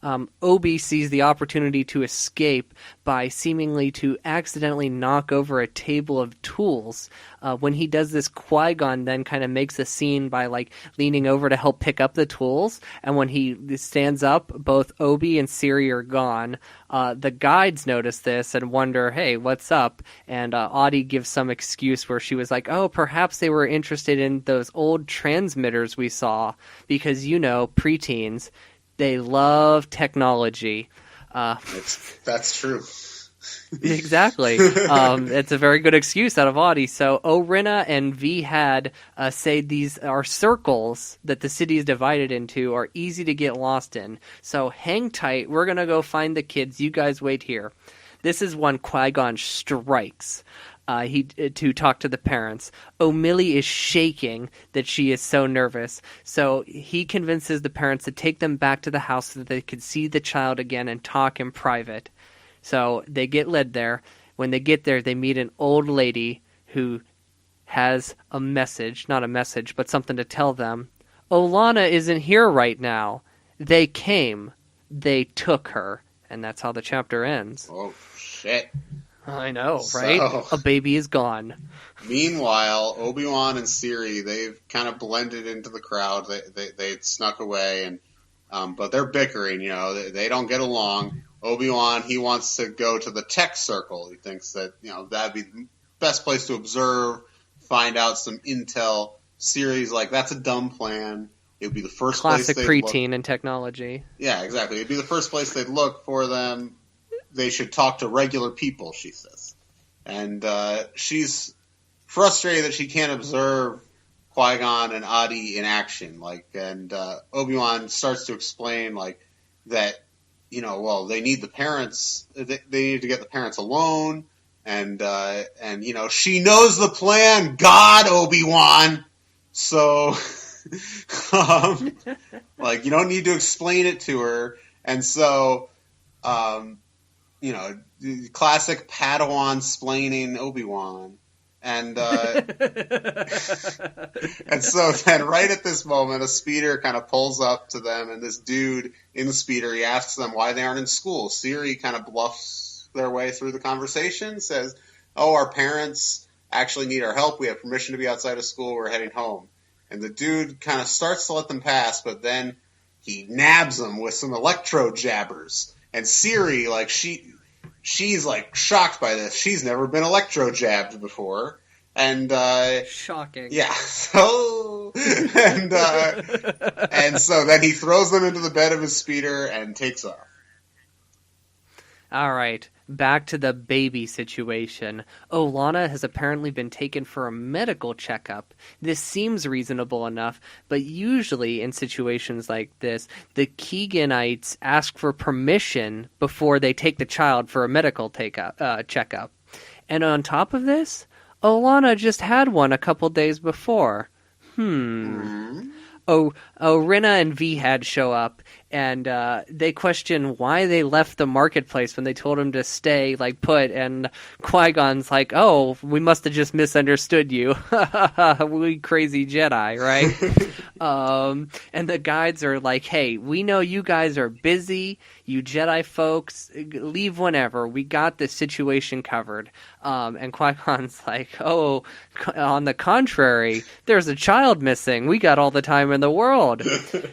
Obi sees the opportunity to escape by seemingly to accidentally knock over a table of tools. When he does this, Qui-Gon then kind of makes a scene by leaning over to help pick up the tools. And when he stands up, both Obi and Siri are gone. The guides notice this and wonder, hey, what's up? And Adi gives some excuse where she was like, oh, perhaps they were interested in those old transmitters we saw because, preteens, they love technology. That's true. Exactly. It's a very good excuse out of Adi. So Orina and V-Had say these are circles that the city is divided into are easy to get lost in. So hang tight. We're going to go find the kids. You guys wait here. This is when Qui-Gon strikes. To talk to the parents. O'Malley is shaking that she is so nervous. So he convinces the parents to take them back to the house so that they could see the child again and talk in private. So they get led there. When they get there, they meet an old lady who has a message, not a message, but something to tell them. Olana isn't here right now. They came. They took her. And that's how the chapter ends. Oh, shit. I know, right? A baby is gone. Meanwhile, Obi-Wan and Siri, they've kind of blended into the crowd. They snuck away, and but they're bickering. They don't get along. Obi-Wan, he wants to go to the tech circle. He thinks that that'd be the best place to observe, find out some intel. Siri's like, that's a dumb plan. It would be the first classic place preteen in technology. Yeah, exactly. It'd be the first place they'd look for them. They should talk to regular people, she says. And she's frustrated that she can't observe Qui-Gon and Adi in action. And Obi-Wan starts to explain, that, they need the parents. They need to get the parents alone. And she knows the plan. God, Obi-Wan. So, like, you don't need to explain it to her. And so, classic Padawan splaining Obi-Wan. And and so then right at this moment, a speeder kind of pulls up to them, and this dude in the speeder, he asks them why they aren't in school. Siri kind of bluffs their way through the conversation, says, "Oh, our parents actually need our help. We have permission to be outside of school. We're heading home." And the dude kind of starts to let them pass, but then he nabs them with some electro jabbers. And Siri, like, she's like shocked by this. She's never been electro jabbed before. And shocking. Yeah. So and so then he throws them into the bed of his speeder and takes off. All right, back to the baby situation. Olana has apparently been taken for a medical checkup. This seems reasonable enough, but usually in situations like this, the Keeganites ask for permission before they take the child for a medical checkup. And on top of this, Olana just had one a couple days before. Rinna and Vihad show up, and they question why they left the marketplace when they told him to stay, like, put, and Qui-Gon's like, "Oh, we must have just misunderstood you." We crazy Jedi, right? And the guides are like, "Hey, we know you guys are busy, you Jedi folks, leave whenever, we got this situation covered." And Qui-Gon's like, "Oh, on the contrary, there's a child missing, we got all the time in the world."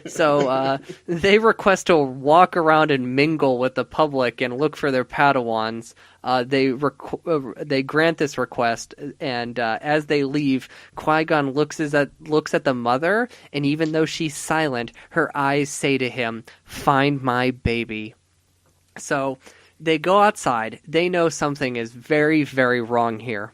So they request to walk around and mingle with the public and look for their Padawans. They grant this request, and as they leave, Qui-Gon looks at the mother, and even though she's silent, her eyes say to him, "Find my baby." So they go outside. They know something is very, very wrong here.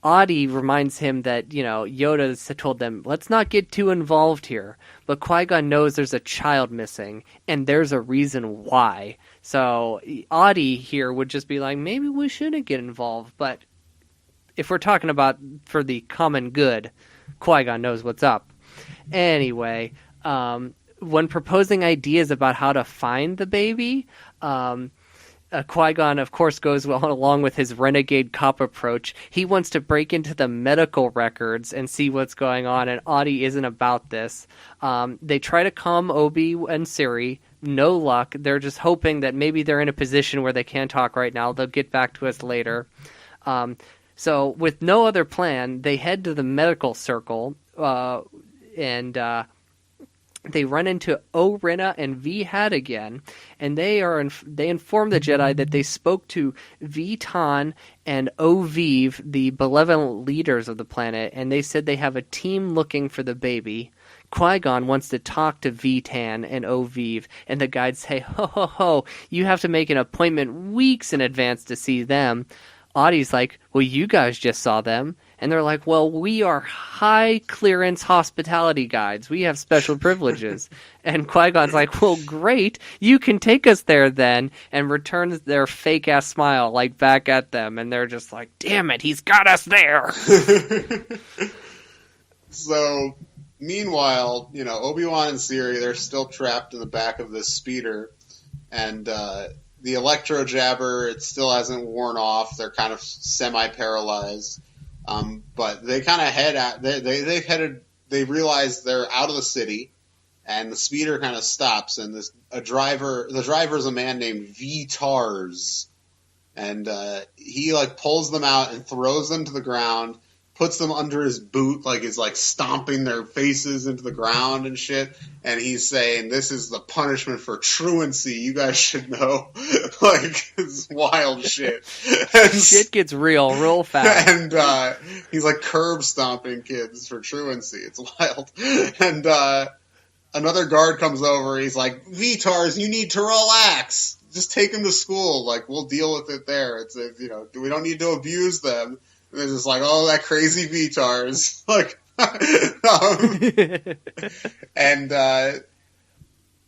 Adi reminds him that, Yoda's told them, let's not get too involved here. But Qui-Gon knows there's a child missing, and there's a reason why. So Adi here would just be like, maybe we shouldn't get involved. But if we're talking about for the common good, Qui-Gon knows what's up. Anyway, when proposing ideas about how to find the baby, Qui-Gon, of course, goes along with his renegade cop approach. He wants to break into the medical records and see what's going on, and Adi isn't about this. They try to calm Obi and Siri. No luck. They're just hoping that maybe they're in a position where they can talk right now. They'll get back to us later. So with no other plan, they head to the medical circle, and they run into Rinna and Vihad again, and they inform the Jedi that they spoke to Vitan and Oviv, the benevolent leaders of the planet, and they said they have a team looking for the baby. Qui-Gon wants to talk to Vitan and Oviv, and the guides say, "Ho, ho, ho, you have to make an appointment weeks in advance to see them." Adi's like, "Well, you guys just saw them." And they're like, "Well, we are high-clearance hospitality guides. We have special privileges." And Qui-Gon's like, "Well, great. You can take us there then," and returns their fake-ass smile, like, back at them. And they're just like, "Damn it, he's got us there." So, meanwhile, Obi-Wan and Siri, they're still trapped in the back of this speeder. And the electro jabber, it still hasn't worn off. They're kind of semi-paralyzed. But they kind of head out. They realize they're out of the city, and the speeder kind of stops. And the driver is a man named Vitars, and he pulls them out and throws them to the ground, puts them under his boot, is stomping their faces into the ground and shit. And he's saying, "This is the punishment for truancy. You guys should know." It's wild shit. And shit gets real fast. And he's curb stomping kids for truancy. It's wild. And another guard comes over. He's like, "Vitars, you need to relax. Just take them to school. We'll deal with it there. It's we don't need to abuse them." And they're just like, "Oh, that crazy Vitars."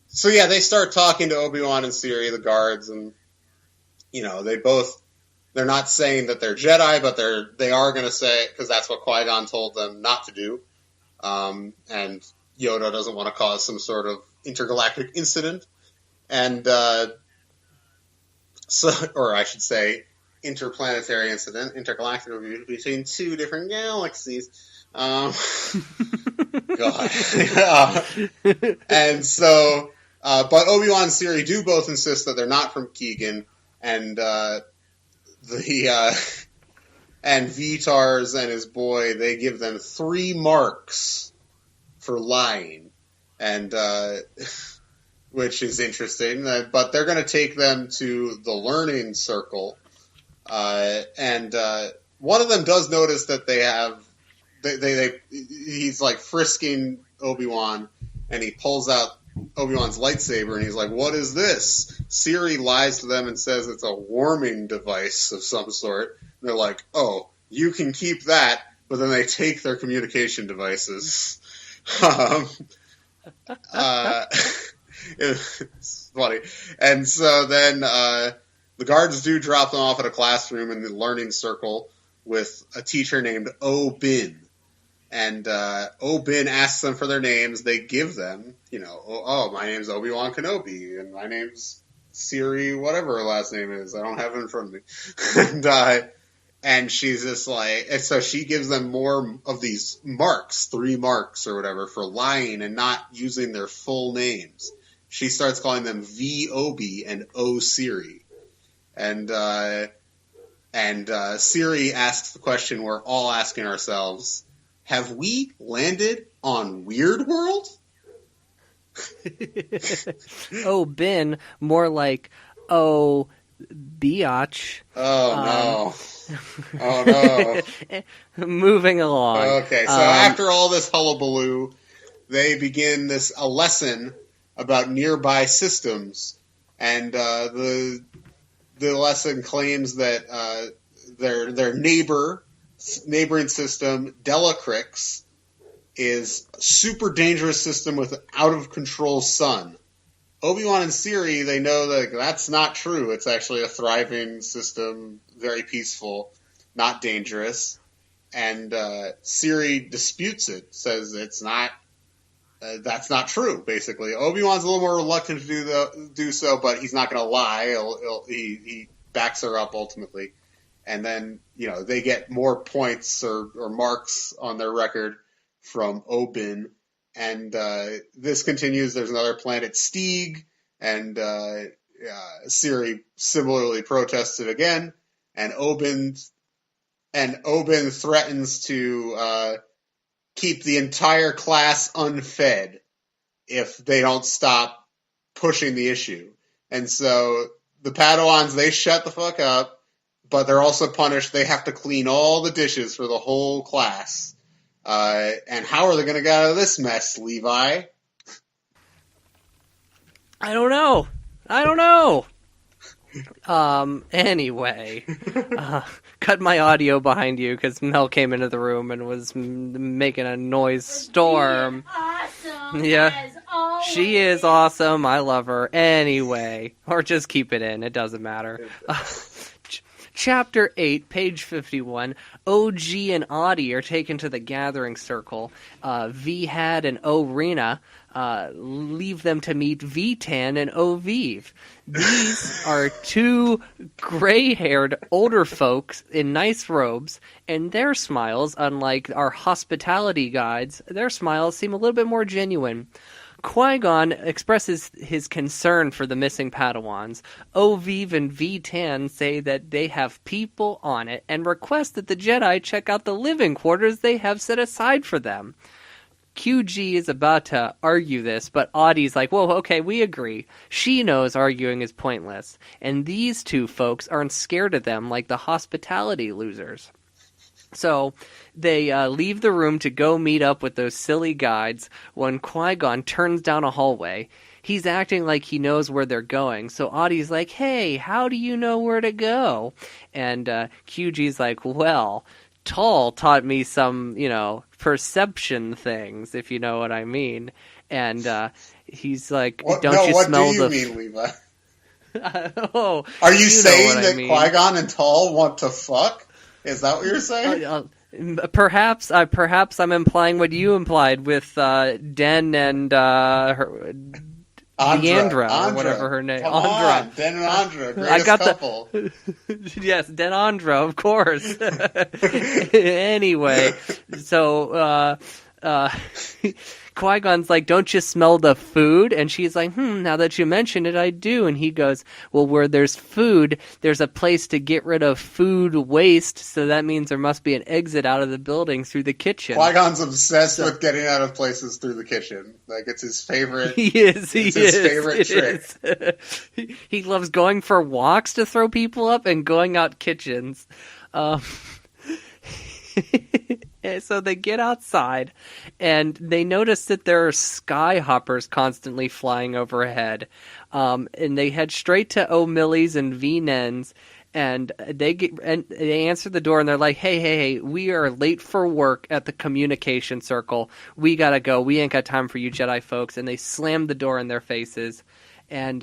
So yeah, they start talking to Obi-Wan and Siri, the guards, and they're not saying that they're Jedi, but they are going to say it because that's what Qui-Gon told them not to do. and Yoda doesn't want to cause some sort of intergalactic incident, and or I should say, interplanetary incident, intergalactic between two different galaxies. God. And so, but Obi-Wan and Siri do both insist that they're not from Keegan, and and Vitars and his boy, they give them 3 marks for lying, and which is interesting. But they're going to take them to the learning circle, and one of them does notice that they have. He's like frisking Obi-Wan, and he pulls out Obi-Wan's lightsaber, and he's like, "What is this?" Siri lies to them and says it's a warming device of some sort. And they're like, "Oh, you can keep that," but then they take their communication devices. It's funny. And so then the guards do drop them off at a classroom in the learning circle with a teacher named O-Bin. And O-Bin asks them for their names. They give them, my name's Obi-Wan Kenobi, and my name's Siri, whatever her last name is. I don't have it in front of me. And she's just like, and so she gives them more of these marks, 3 marks or whatever, for lying and not using their full names. She starts calling them V-Obi and O-Siri. And Siri asks the question we're all asking ourselves: have we landed on Weird World? Oh, Ben, more like, oh, biatch. Oh, no. Oh, no. Moving along. Okay, so after all this hullabaloo, they begin a lesson about nearby systems, and the lesson claims that their neighboring system, Delacrix, is a super dangerous system with an out-of-control sun. Obi-Wan and Siri, they know that that's not true. It's actually a thriving system, very peaceful, not dangerous. And Siri disputes it, says it's not. That's not true, basically. Obi-Wan's a little more reluctant to do so, but he's not going to lie. He backs her up ultimately. And then, they get more points or marks on their record from O-Bin. And this continues. There's another planet, Steeg, and Siri similarly protested again. And O-Bin threatens to keep the entire class unfed if they don't stop pushing the issue. And so the Padawans, they shut the fuck up, but they're also punished. They have to clean all the dishes for the whole class. And how are they going to get out of this mess, Levi? I don't know. Anyway, cut my audio behind you because Mel came into the room and was making a noise storm. Awesome, yeah, she is awesome. I love her. Anyway, or just keep it in. It doesn't matter. Chapter 8, page 51, OG and Audie are taken to the gathering circle. V-Had and O-Rena leave them to meet V-Tan and O-Viv. These are 2 gray-haired older folks in nice robes, and their smiles, unlike our hospitality guides, their smiles seem a little bit more genuine. Qui-Gon expresses his concern for the missing Padawans. O-Viv and V-Tan say that they have people on it and request that the Jedi check out the living quarters they have set aside for them. QG is about to argue this, but Audie's like, whoa, okay, we agree. She knows arguing is pointless, and these 2 folks aren't scared of them like the hospitality losers. So they leave the room to go meet up with those silly guides when Qui-Gon turns down a hallway. He's acting like he knows where they're going, so Audie's like, hey, how do you know where to go? And QG's like, well, Tall taught me some, perception things, if you know what I mean. And he's like, what do you mean, Levi? Are you saying that Qui-Gon and Tall want to fuck? Is that what you're saying? Perhaps I'm implying what you implied with Den and Deandra, or whatever her name. Come on, Den and Andra, greatest couple. Yes, Den Andra, of course. Anyway, so Qui-Gon's like, don't you smell the food? And she's like, now that you mention it, I do. And he goes, well, where there's food, there's a place to get rid of food waste, so that means there must be an exit out of the building through the kitchen. Qui-Gon's obsessed with getting out of places through the kitchen. Like, it's his favorite. His favorite trick. He loves going for walks to throw people up and going out kitchens. So they get outside, and they notice that there are skyhoppers constantly flying overhead. And they head straight to O'Milley's and V-Nen's, and they answer the door, and they're like, hey, we are late for work at the communication circle. We gotta go. We ain't got time for you Jedi folks. And they slam the door in their faces. And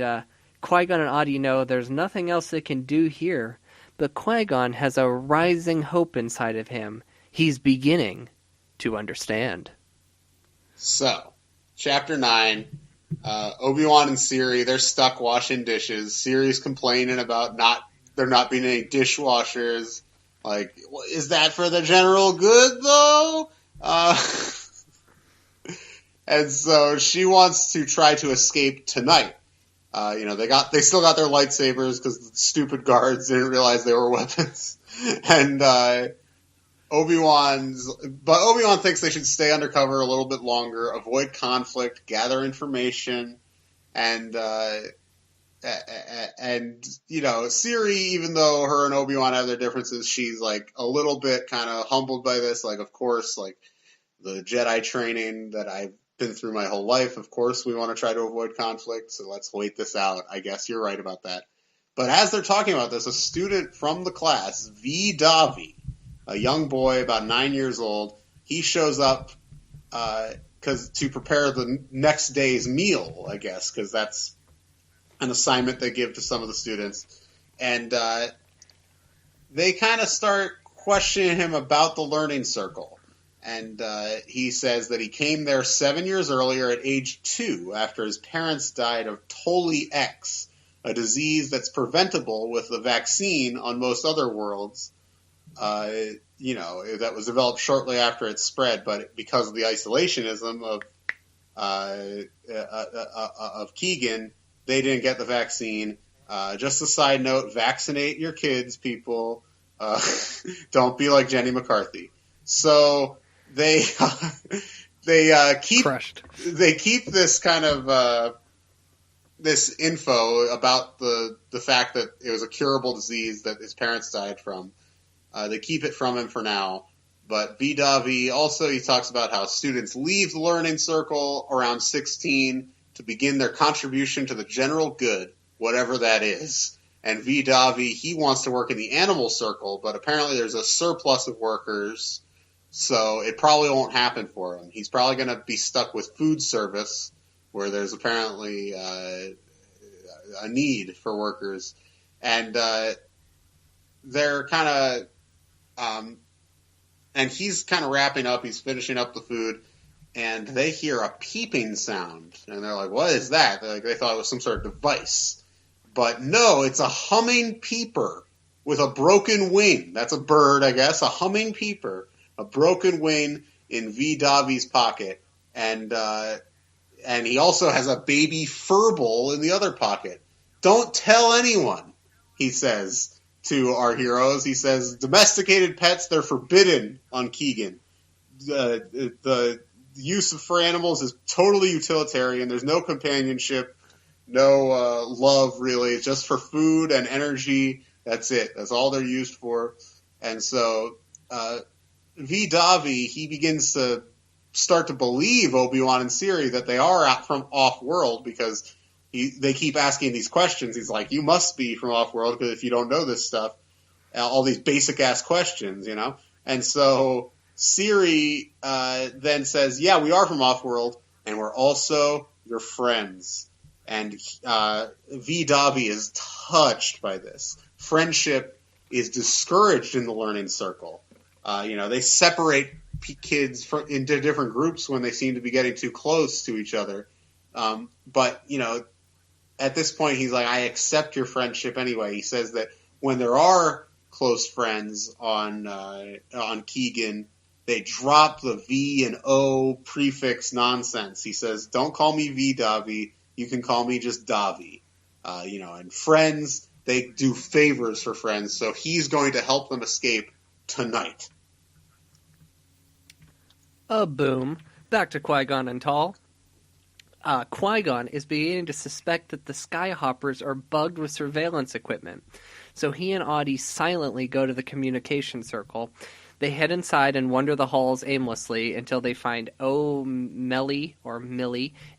Qui-Gon and Adi know there's nothing else they can do here. But Qui-Gon has a rising hope inside of him. He's beginning to understand. So, Chapter 9, Obi-Wan and Siri, they're stuck washing dishes. Siri's complaining about there not being any dishwashers. Like, is that for the general good, though? And so she wants to try to escape tonight. They still got their lightsabers because the stupid guards didn't realize they were weapons. And Obi-Wan thinks they should stay undercover a little bit longer, avoid conflict, gather information, and Siri, even though her and Obi-Wan have their differences, she's like a little bit kind of humbled by this. Like, of course, like the Jedi training that I've been through my whole life, of course we want to try to avoid conflict, so let's wait this out. I guess you're right about that. But as they're talking about this, a student from the class, V. Davi, a young boy about 9 years old, he shows up to prepare the next day's meal, I guess, because that's an assignment they give to some of the students. And they kind of start questioning him about the learning circle. And he says that he came there 7 years earlier at age 2 after his parents died of Toli X, a disease that's preventable with the vaccine on most other worlds. That was developed shortly after it spread, but because of the isolationism of Keegan, they didn't get the vaccine. Just a side note, vaccinate your kids, people. Don't be like Jenny McCarthy. So they keep this kind of this info about the fact that it was a curable disease that his parents died from. They keep it from him for now. But V. Davi also, he talks about how students leave the learning circle around 16 to begin their contribution to the general good, whatever that is. And V. Davi, he wants to work in the animal circle, but apparently there's a surplus of workers, so it probably won't happen for him. He's probably going to be stuck with food service, where there's apparently a need for workers. And they're kind of... and he's kind of wrapping up, he's finishing up the food, and they hear a peeping sound. And they're like, what is that? They thought it was some sort of device. But no, it's a humming peeper with a broken wing. That's a bird, I guess, a humming peeper, a broken wing in V. Davi's pocket. And he also has a baby furball in the other pocket. Don't tell anyone, he says to our heroes. He says, domesticated pets, they're forbidden on Keegan. The use for animals is totally utilitarian. There's no companionship, no love, really. It's just for food and energy. That's it. That's all they're used for. And so V. Davi, he begins to start to believe Obi-Wan and Siri that they are out from off-world, because they keep asking these questions. He's like, you must be from off-world, because if you don't know this stuff, all these basic-ass questions, you know? And so Siri then says, yeah, we are from off-world, and we're also your friends. And V. Davi is touched by this. Friendship is discouraged in the learning circle. They separate kids into different groups when they seem to be getting too close to each other. But at this point, he's like, I accept your friendship anyway. He says that when there are close friends on Keegan, they drop the V and O prefix nonsense. He says, don't call me V Davi. You can call me just Davi. And friends, they do favors for friends. So he's going to help them escape tonight. Boom. Back to Qui-Gon and Tall. Qui-Gon is beginning to suspect that the Skyhoppers are bugged with surveillance equipment. So he and Audie silently go to the communication circle. They head inside and wander the halls aimlessly until they find Millie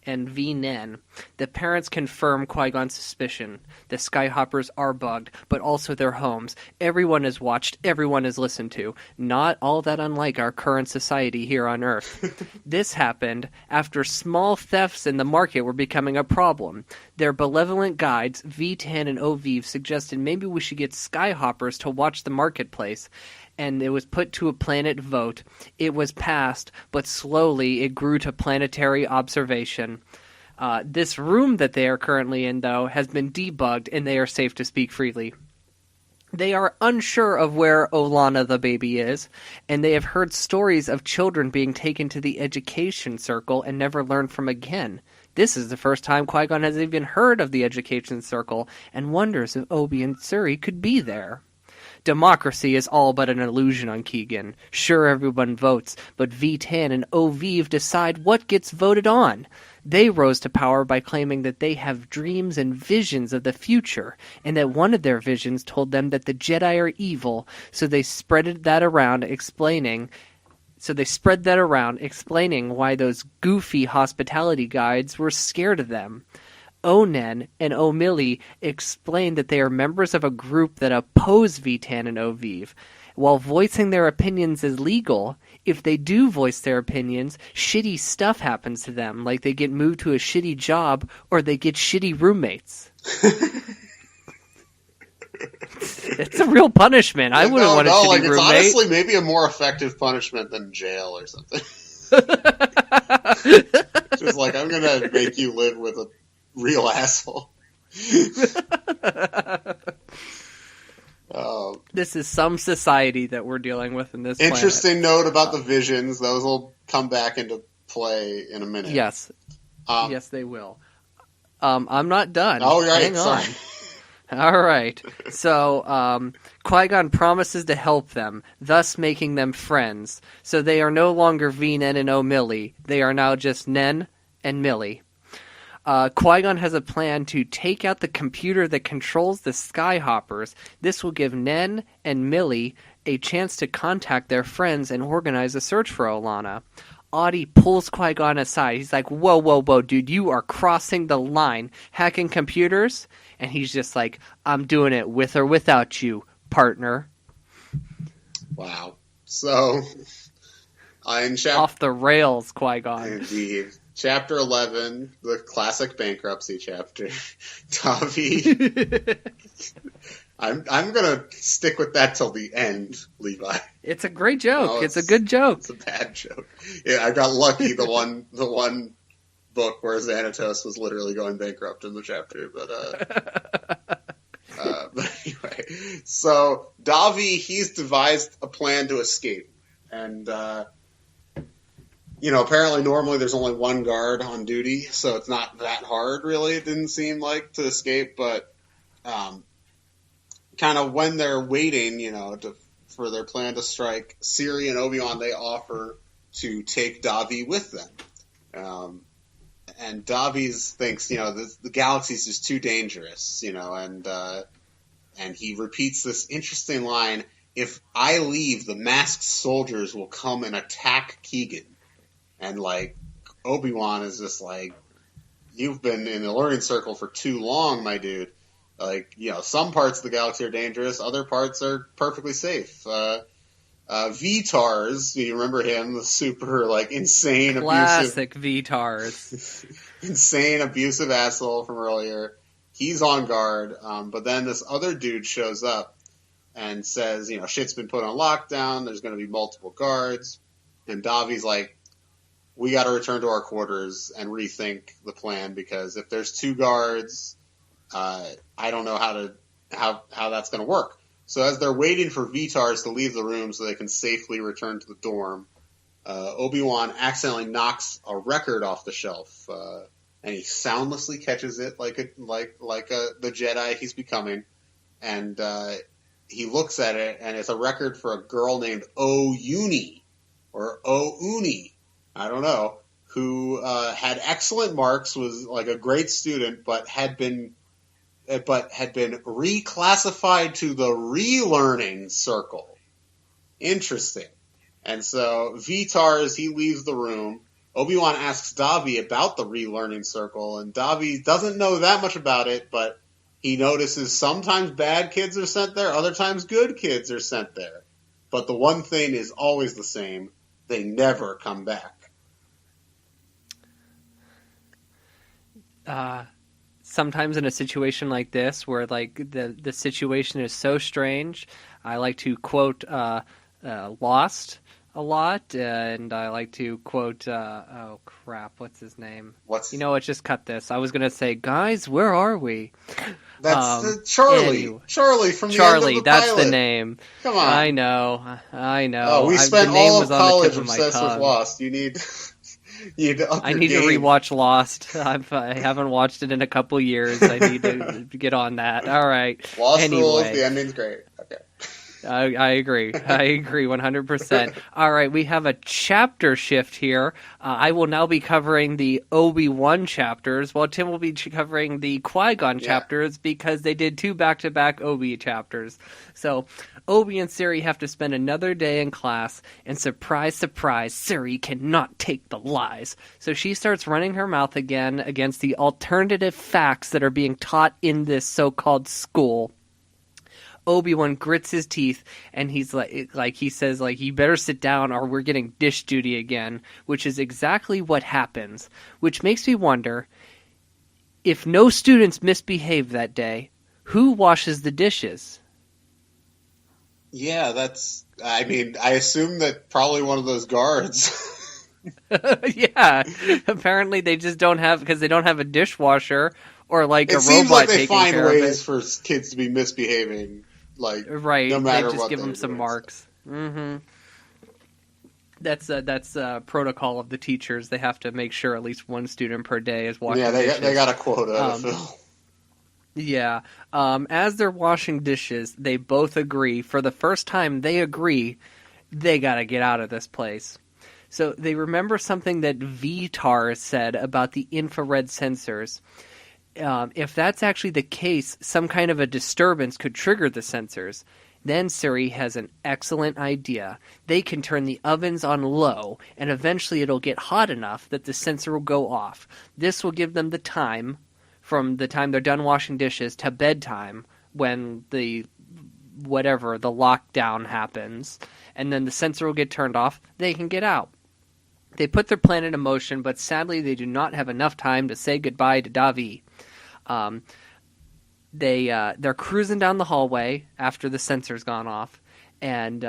and V Nen. The parents confirm Qui-Gon's suspicion. The Skyhoppers are bugged, but also their homes. Everyone is watched, everyone is listened to. Not all that unlike our current society here on Earth. This happened after small thefts in the market were becoming a problem. Their benevolent guides, V-Tan and Oviv, suggested maybe we should get Skyhoppers to watch the marketplace. And it was put to a planet vote. It was passed, but slowly it grew to planetary observation. This room that they are currently in, though, has been debugged, and they are safe to speak freely. They are unsure of where Olana the baby is, and they have heard stories of children being taken to the education circle and never learned from again. This is the first time Qui-Gon has even heard of the education circle, and wonders if Obi and Suri could be there. Democracy is all but an illusion on Keegan. Sure, everyone votes, but V-Tan and Oviv decide what gets voted on. They rose to power by claiming that they have dreams and visions of the future, and that one of their visions told them that the Jedi are evil, so they spread that around explaining why those goofy hospitality guides were scared of them. Onen and O'Milly explain that they are members of a group that oppose V-Tan and Oviv. While voicing their opinions is legal, if they do voice their opinions, shitty stuff happens to them, like they get moved to a shitty job or they get shitty roommates. It's a real punishment. I wouldn't want a shitty roommate. It's honestly maybe a more effective punishment than jail or something. Just like, I'm going to make you live with a real asshole. This is some society that we're dealing with in this interesting planet. Note about the visions. Those will come back into play in a minute. Yes. Yes, they will. I'm not done. Oh, right. Hang on. All right. So Qui-Gon promises to help them, thus making them friends. So they are no longer V-Nen and O'Milly. They are now just Nen and Millie. Qui-Gon has a plan to take out the computer that controls the Skyhoppers. This will give Nen and Millie a chance to contact their friends and organize a search for Olana. Audie pulls Qui-Gon aside. He's like, whoa, dude, you are crossing the line. Hacking computers? And he's just like, I'm doing it with or without you, partner. Wow. So, off the rails, Qui-Gon. Indeed. Chapter 11, the classic bankruptcy chapter. Davi. I'm gonna stick with that till the end, Levi. It's a great joke. No, it's a good joke. It's a bad joke. Yeah, I got lucky. The one book where Xanatos was literally going bankrupt in the chapter, but anyway. So Davi, he's devised a plan to escape, and apparently normally there's only one guard on duty, so it's not that hard, really, it didn't seem like, to escape, but kind of when they're waiting, for their plan to strike, Siri and Obi-Wan, they offer to take Davi with them. And Davi thinks, the galaxy's just too dangerous, and he repeats this interesting line, if I leave, the masked soldiers will come and attack Keegan. And, Obi-Wan is just like, you've been in the learning circle for too long, my dude. Some parts of the galaxy are dangerous, other parts are perfectly safe. Vitars, you remember him, the super, insane, classic Vitars. Insane, abusive asshole from earlier. He's on guard, but then this other dude shows up and says, shit's been put on lockdown. There's going to be multiple guards. And Davi's like, we got to return to our quarters and rethink the plan, because if there's 2 guards, I don't know how that's going to work. So as they're waiting for VTARs to leave the room so they can safely return to the dorm, Obi-Wan accidentally knocks a record off the shelf, and he soundlessly catches it like the Jedi he's becoming, and he looks at it, and it's a record for a girl named O-Uni, or O-Uni, I don't know, who had excellent marks, was like a great student, but had been reclassified to the relearning circle. Interesting. And so VTARs, he leaves the room. Obi-Wan asks Davi about the relearning circle, and Davi doesn't know that much about it, but he notices sometimes bad kids are sent there, other times good kids are sent there. But the one thing is always the same: they never come back. Sometimes in a situation like this, where like the situation is so strange, I like to quote Lost a lot, and I like to quote oh crap, what's his name? What's just cut this. I was gonna say, guys, where are we? That's Charlie. Anyway. Charlie from the Charlie, end of the that's pilot. the name. Come on. I know. Oh, we spent all of college obsessed with Lost. You need to up I your need game. to rewatch Lost. I haven't watched it in a couple years. I need to get on that. All right. Lost anyway. rules. The ending's great. Okay. I agree. I agree 100%. All right, we have a chapter shift here. I will now be covering the Obi-Wan chapters, while Tim will be covering the Qui-Gon chapters, because they did 2 back-to-back Obi chapters. So Obi and Siri have to spend another day in class, and surprise, surprise, Siri cannot take the lies. So she starts running her mouth again against the alternative facts that are being taught in this so-called school. Obi-Wan grits his teeth, and he's he says, you better sit down or we're getting dish duty again, which is exactly what happens, which makes me wonder, if no students misbehave that day, who washes the dishes? Yeah, I assume that probably one of those guards. Yeah, apparently they just don't have, because they don't have a dishwasher or like a robot. It seems like they taking find care ways for kids to be misbehaving. Right, no matter they just what give them some marks. Mm-hmm. That's protocol of the teachers. They have to make sure at least one student per day is washing dishes. They got a quota to fill. Yeah. As they're washing dishes, they both agree. For the first time, they agree they got to get out of this place. So they remember something that VTAR said about the infrared sensors. If that's actually the case, some kind of a disturbance could trigger the sensors. Then Siri has an excellent idea. They can turn the ovens on low, and eventually it'll get hot enough that the sensor will go off. This will give them the time, from the time they're done washing dishes to bedtime, when the lockdown happens, and then the sensor will get turned off. They can get out. They put their plan into motion, but sadly they do not have enough time to say goodbye to Davi. They're cruising down the hallway after the sensor's gone off, and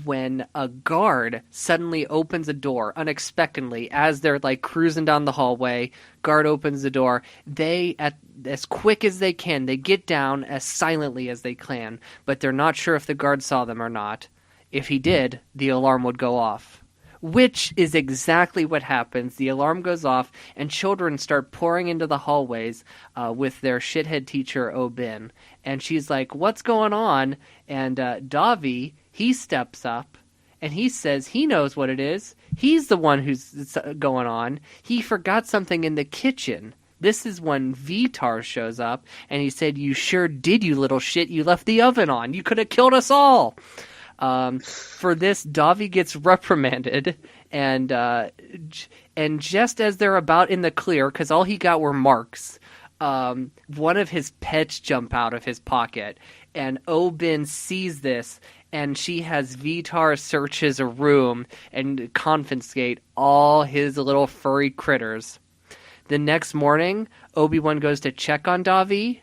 when a guard suddenly opens a door unexpectedly as they're cruising down the hallway, guard opens the door. They, as quick as they can, they get down as silently as they can, but they're not sure if the guard saw them or not. If he did, the alarm would go off. Which is exactly what happens. The alarm goes off, and children start pouring into the hallways with their shithead teacher, Obin. And she's like, what's going on? And Davi, he steps up, and he says he knows what it is. He's the one who's going on. He forgot something in the kitchen. This is when VTAR shows up, and he said, you sure did, you little shit. You left the oven on. You could have killed us all. For this, Davi gets reprimanded, and just as they're about in the clear, because all he got were marks, one of his pets jump out of his pocket, and Obin sees this, and she has VTAR search his room and confiscate all his little furry critters. The next morning, Obi-Wan goes to check on Davi,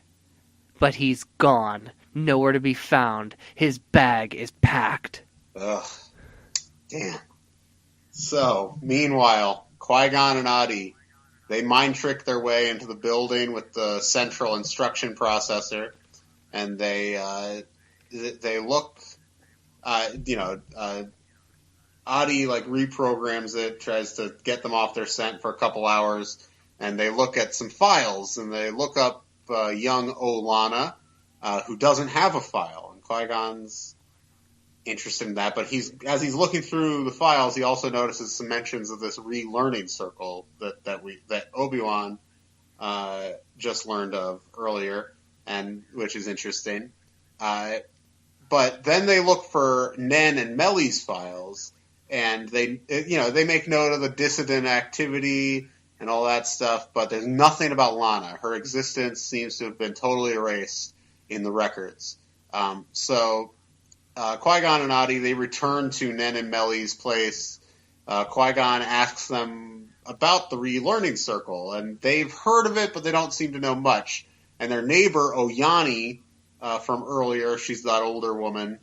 but he's gone. nowhere to be found. His bag is packed. Ugh. Damn. So, meanwhile, Qui-Gon and Adi, they mind trick their way into the building with the central instruction processor, and they look, Adi reprograms it, tries to get them off their scent for a couple hours, and they look at some files, and they look up young Olana, who doesn't have a file, and Qui-Gon's interested in that, but as he's looking through the files, he also notices some mentions of this relearning circle that Obi-Wan just learned of earlier, and which is interesting. But then they look for Nen and Melly's files, and they make note of the dissident activity and all that stuff, but there's nothing about Lana. Her existence seems to have been totally erased in the records. So Qui-Gon and Adi, they return to Nen and Melly's place. Qui-Gon asks them about the relearning circle, and they've heard of it, but they don't seem to know much. And their neighbor, Oyani, from earlier, she's that older woman,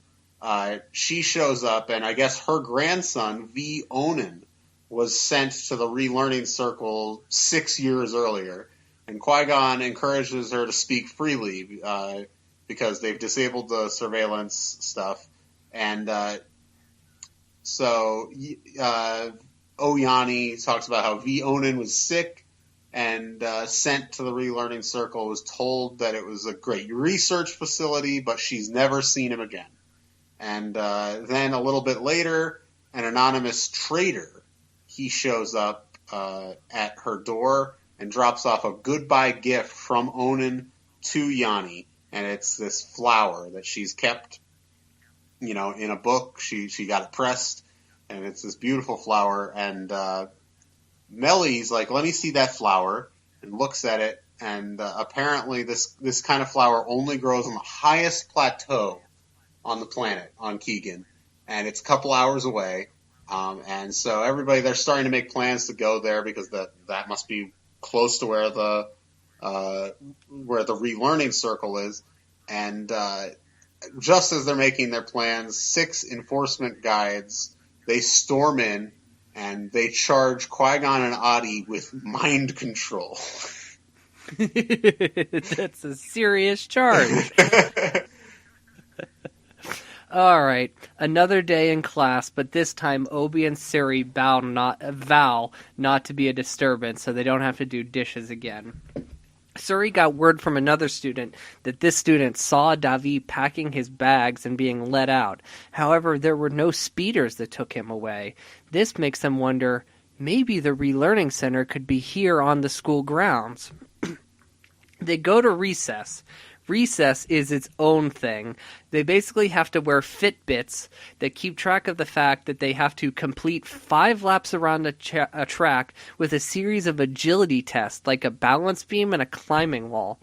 she shows up, and I guess her grandson, V. Onan, was sent to the relearning circle 6 years earlier. And Qui-Gon encourages her to speak freely, because they've disabled the surveillance stuff. And so Oyani talks about how V. Onan was sick and sent to the relearning circle, was told that it was a great research facility, but she's never seen him again. And then a little bit later, an anonymous traitor, he shows up at her door and drops off a goodbye gift from Onan to Yanni. And it's this flower that she's kept, in a book. She got it pressed, and it's this beautiful flower. And Melly's like, let me see that flower, and looks at it. And apparently this kind of flower only grows on the highest plateau on the planet, on Keegan. And it's a couple hours away. And so everybody, they're starting to make plans to go there because that must be close to where the relearning circle is. And just as they're making their plans, 6 enforcement guides, they storm in and they charge Qui-Gon and Adi with mind control. That's a serious charge. All right, another day in class, but this time Obi and Siri vow not to be a disturbance so they don't have to do dishes again. Suri got word from another student that this student saw Davi packing his bags and being let out. However, there were no speeders that took him away. This makes them wonder, maybe the relearning center could be here on the school grounds. They go to recess. Recess is its own thing. They basically have to wear Fitbits that keep track of the fact that they have to complete 5 laps around a track with a series of agility tests, like a balance beam and a climbing wall.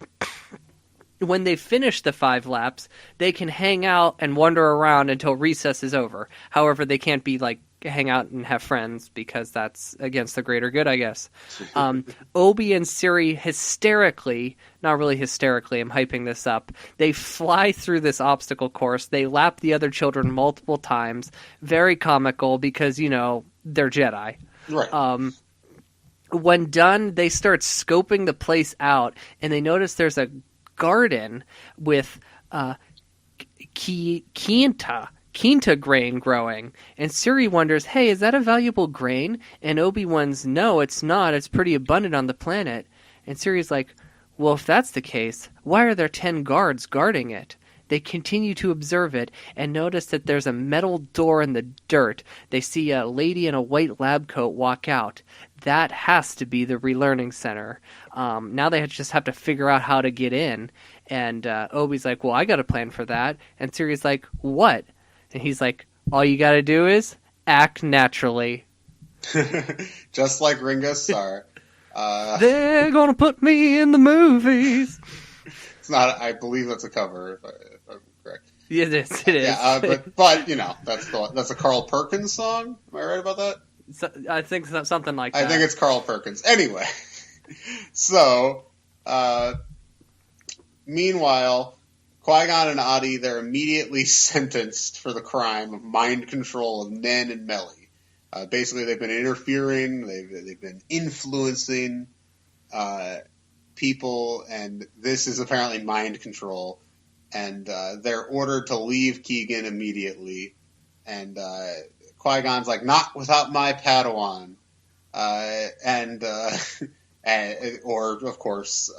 When they finish the 5 laps, they can hang out and wander around until recess is over. However, they can't be hang out and have friends because that's against the greater good, I guess. Obi and Siri hysterically, not really hysterically, I'm hyping this up, they fly through this obstacle course. They lap the other children multiple times. Very comical because, they're Jedi. Right. When done, they start scoping the place out, and they notice there's a garden with Quinta grain growing. And Siri wonders, hey, is that a valuable grain? And Obi-Wan's, no, it's not. It's pretty abundant on the planet. And Siri's like, well, if that's the case, why are there 10 guards guarding it? They continue to observe it and notice that there's a metal door in the dirt. They see a lady in a white lab coat walk out. That has to be the relearning center. Now they just have to figure out how to get in. And Obi's like, well, I got a plan for that. And Siri's like, what? And he's like, all you gotta do is act naturally. Just like Ringo Starr. They're gonna put me in the movies. It's not, I believe that's a cover, if I'm correct. Yeah, it is. Yeah, but that's a Carl Perkins song. Am I right about that? So, I think something like that. I think it's Carl Perkins. Anyway, so, meanwhile, Qui-Gon and Adi, they're immediately sentenced for the crime of mind control of Nen and Melly. Basically, they've been interfering, they've been influencing people, and this is apparently mind control. And they're ordered to leave Keegan immediately. And Qui-Gon's like, not without my Padawan. Or, of course,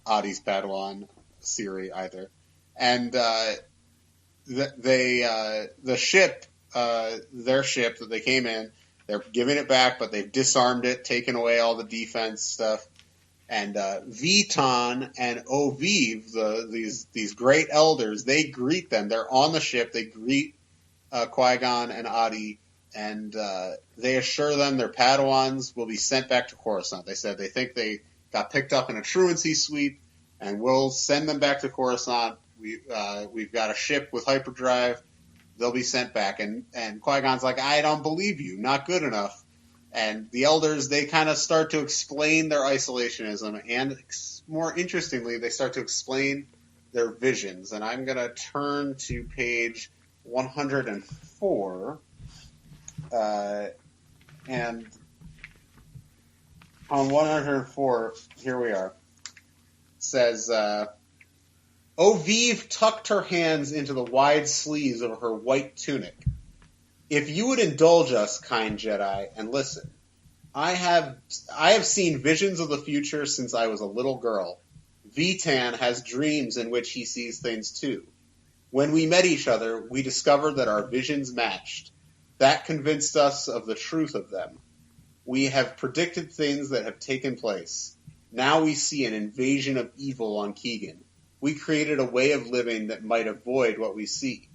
Adi's Padawan, Siri, either. And the ship, their ship that they came in, they're giving it back, but they've disarmed it, taken away all the defense stuff. And Vitan and Oviv, these great elders, they greet them. They're on the ship. They greet Qui-Gon and Adi, and they assure them their Padawans will be sent back to Coruscant. They said they think they got picked up in a truancy sweep, and we'll send them back to Coruscant. We've got a ship with hyperdrive. They'll be sent back. And Qui-Gon's like, I don't believe you. Not good enough. And the elders, they kind of start to explain their isolationism. And more interestingly, they start to explain their visions. And I'm going to turn to page 104. And on 104, here we are. It says, Oviv tucked her hands into the wide sleeves of her white tunic. If you would indulge us, kind Jedi, and listen, I have seen visions of the future since I was a little girl. Vitan has dreams in which he sees things too. When we met each other, we discovered that our visions matched. That convinced us of the truth of them. We have predicted things that have taken place. Now we see an invasion of evil on Keegan. We created a way of living that might avoid what we see.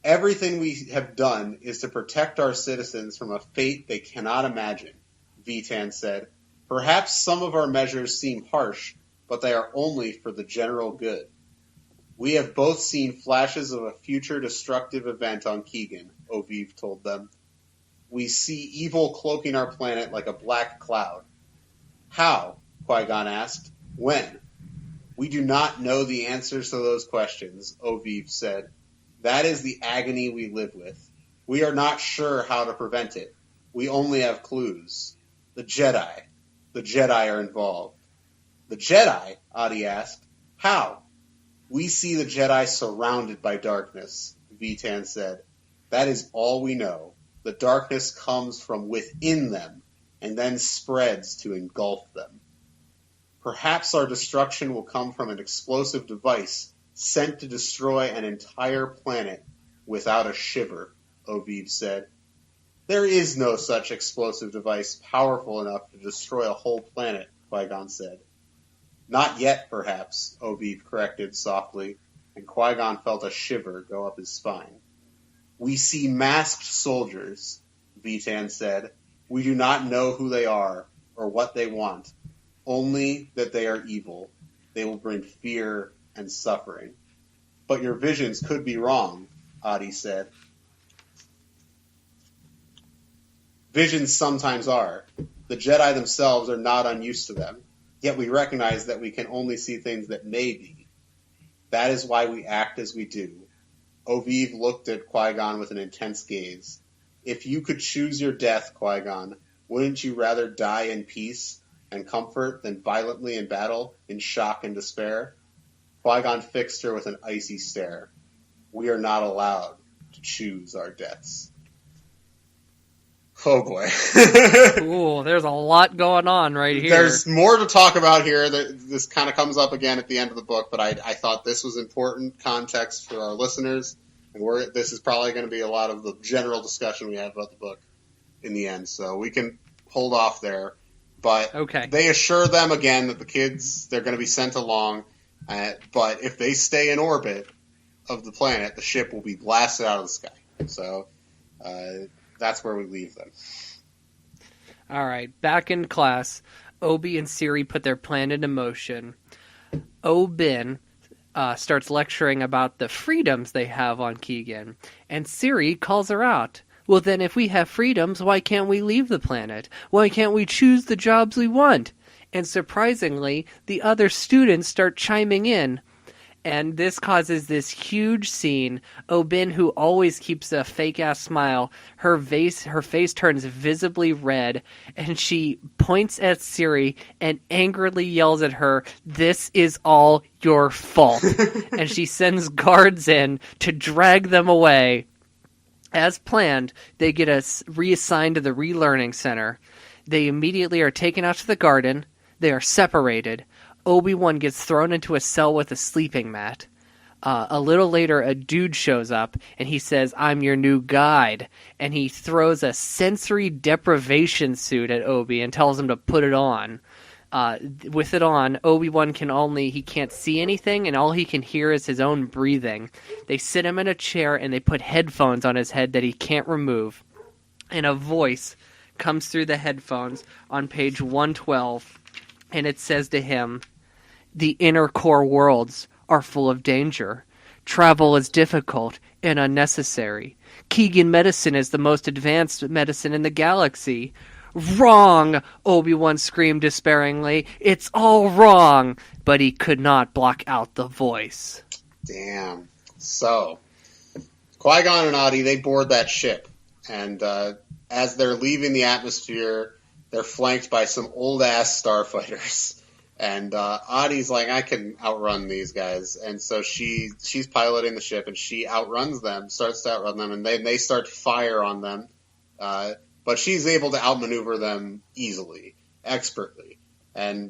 Everything we have done is to protect our citizens from a fate they cannot imagine, Vitan said. Perhaps some of our measures seem harsh, but they are only for the general good. We have both seen flashes of a future destructive event on Keegan, Oviv told them. We see evil cloaking our planet like a black cloud. How? Qui-Gon asked. When? We do not know the answers to those questions, Oviv said. That is the agony we live with. We are not sure how to prevent it. We only have clues. The Jedi are involved. The Jedi? Adi asked. How? We see the Jedi surrounded by darkness, Vitan said. That is all we know. The darkness comes from within them and then spreads to engulf them. Perhaps our destruction will come from an explosive device sent to destroy an entire planet without a shiver, Oviv said. There is no such explosive device powerful enough to destroy a whole planet, Qui-Gon said. Not yet, perhaps, Oviv corrected softly, and Qui-Gon felt a shiver go up his spine. We see masked soldiers, Vitan said. We do not know who they are or what they want, only that they are evil. They will bring fear and suffering. But your visions could be wrong, Adi said. Visions sometimes are. The Jedi themselves are not unused to them, yet we recognize that we can only see things that may be. That is why we act as we do. Oviv looked at Qui-Gon with an intense gaze. If you could choose your death, Qui-Gon, wouldn't you rather die in peace and comfort than violently in battle, in shock and despair? Qui-Gon fixed her with an icy stare. We are not allowed to choose our deaths. Oh boy. Ooh, there's a lot going on right here. There's more to talk about here. This kind of comes up again at the end of the book, but I thought this was important context for our listeners. And this is probably going to be a lot of the general discussion we have about the book in the end. So we can hold off there. But okay. They assure them again that the kids, they're going to be sent along. But if they stay in orbit of the planet, the ship will be blasted out of the sky. So that's where we leave them. All right, back in class, Obi and Siri put their plan into motion. Obin starts lecturing about the freedoms they have on Keegan, and Siri calls her out. Well, then if we have freedoms, why can't we leave the planet? Why can't we choose the jobs we want? And surprisingly, the other students start chiming in. And this causes this huge scene. Oben, who always keeps a fake-ass smile, her face turns visibly red, and she points at Siri and angrily yells at her, "This is all your fault." And she sends guards in to drag them away. As planned, they get reassigned to the relearning center. They immediately are taken out to the garden. They are separated. Obi-Wan gets thrown into a cell with a sleeping mat. A little later, a dude shows up, and he says, "I'm your new guide." And he throws a sensory deprivation suit at Obi and tells him to put it on. With it on, Obi-Wan he can't see anything, and all he can hear is his own breathing. They sit him in a chair, and they put headphones on his head that he can't remove. And a voice comes through the headphones on page 112, and it says to him, "The inner core worlds are full of danger. Travel is difficult and unnecessary. Keegan medicine is the most advanced medicine in the galaxy." "Wrong!" Obi-Wan screamed despairingly. "It's all wrong!" But he could not block out the voice. Damn. So, Qui-Gon and Adi, they board that ship. And as they're leaving the atmosphere, they're flanked by some old-ass starfighters. And Adi's like, "I can outrun these guys." And so she's piloting the ship, and she starts to outrun them, and they start to fire on them. But she's able to outmaneuver them easily, expertly. And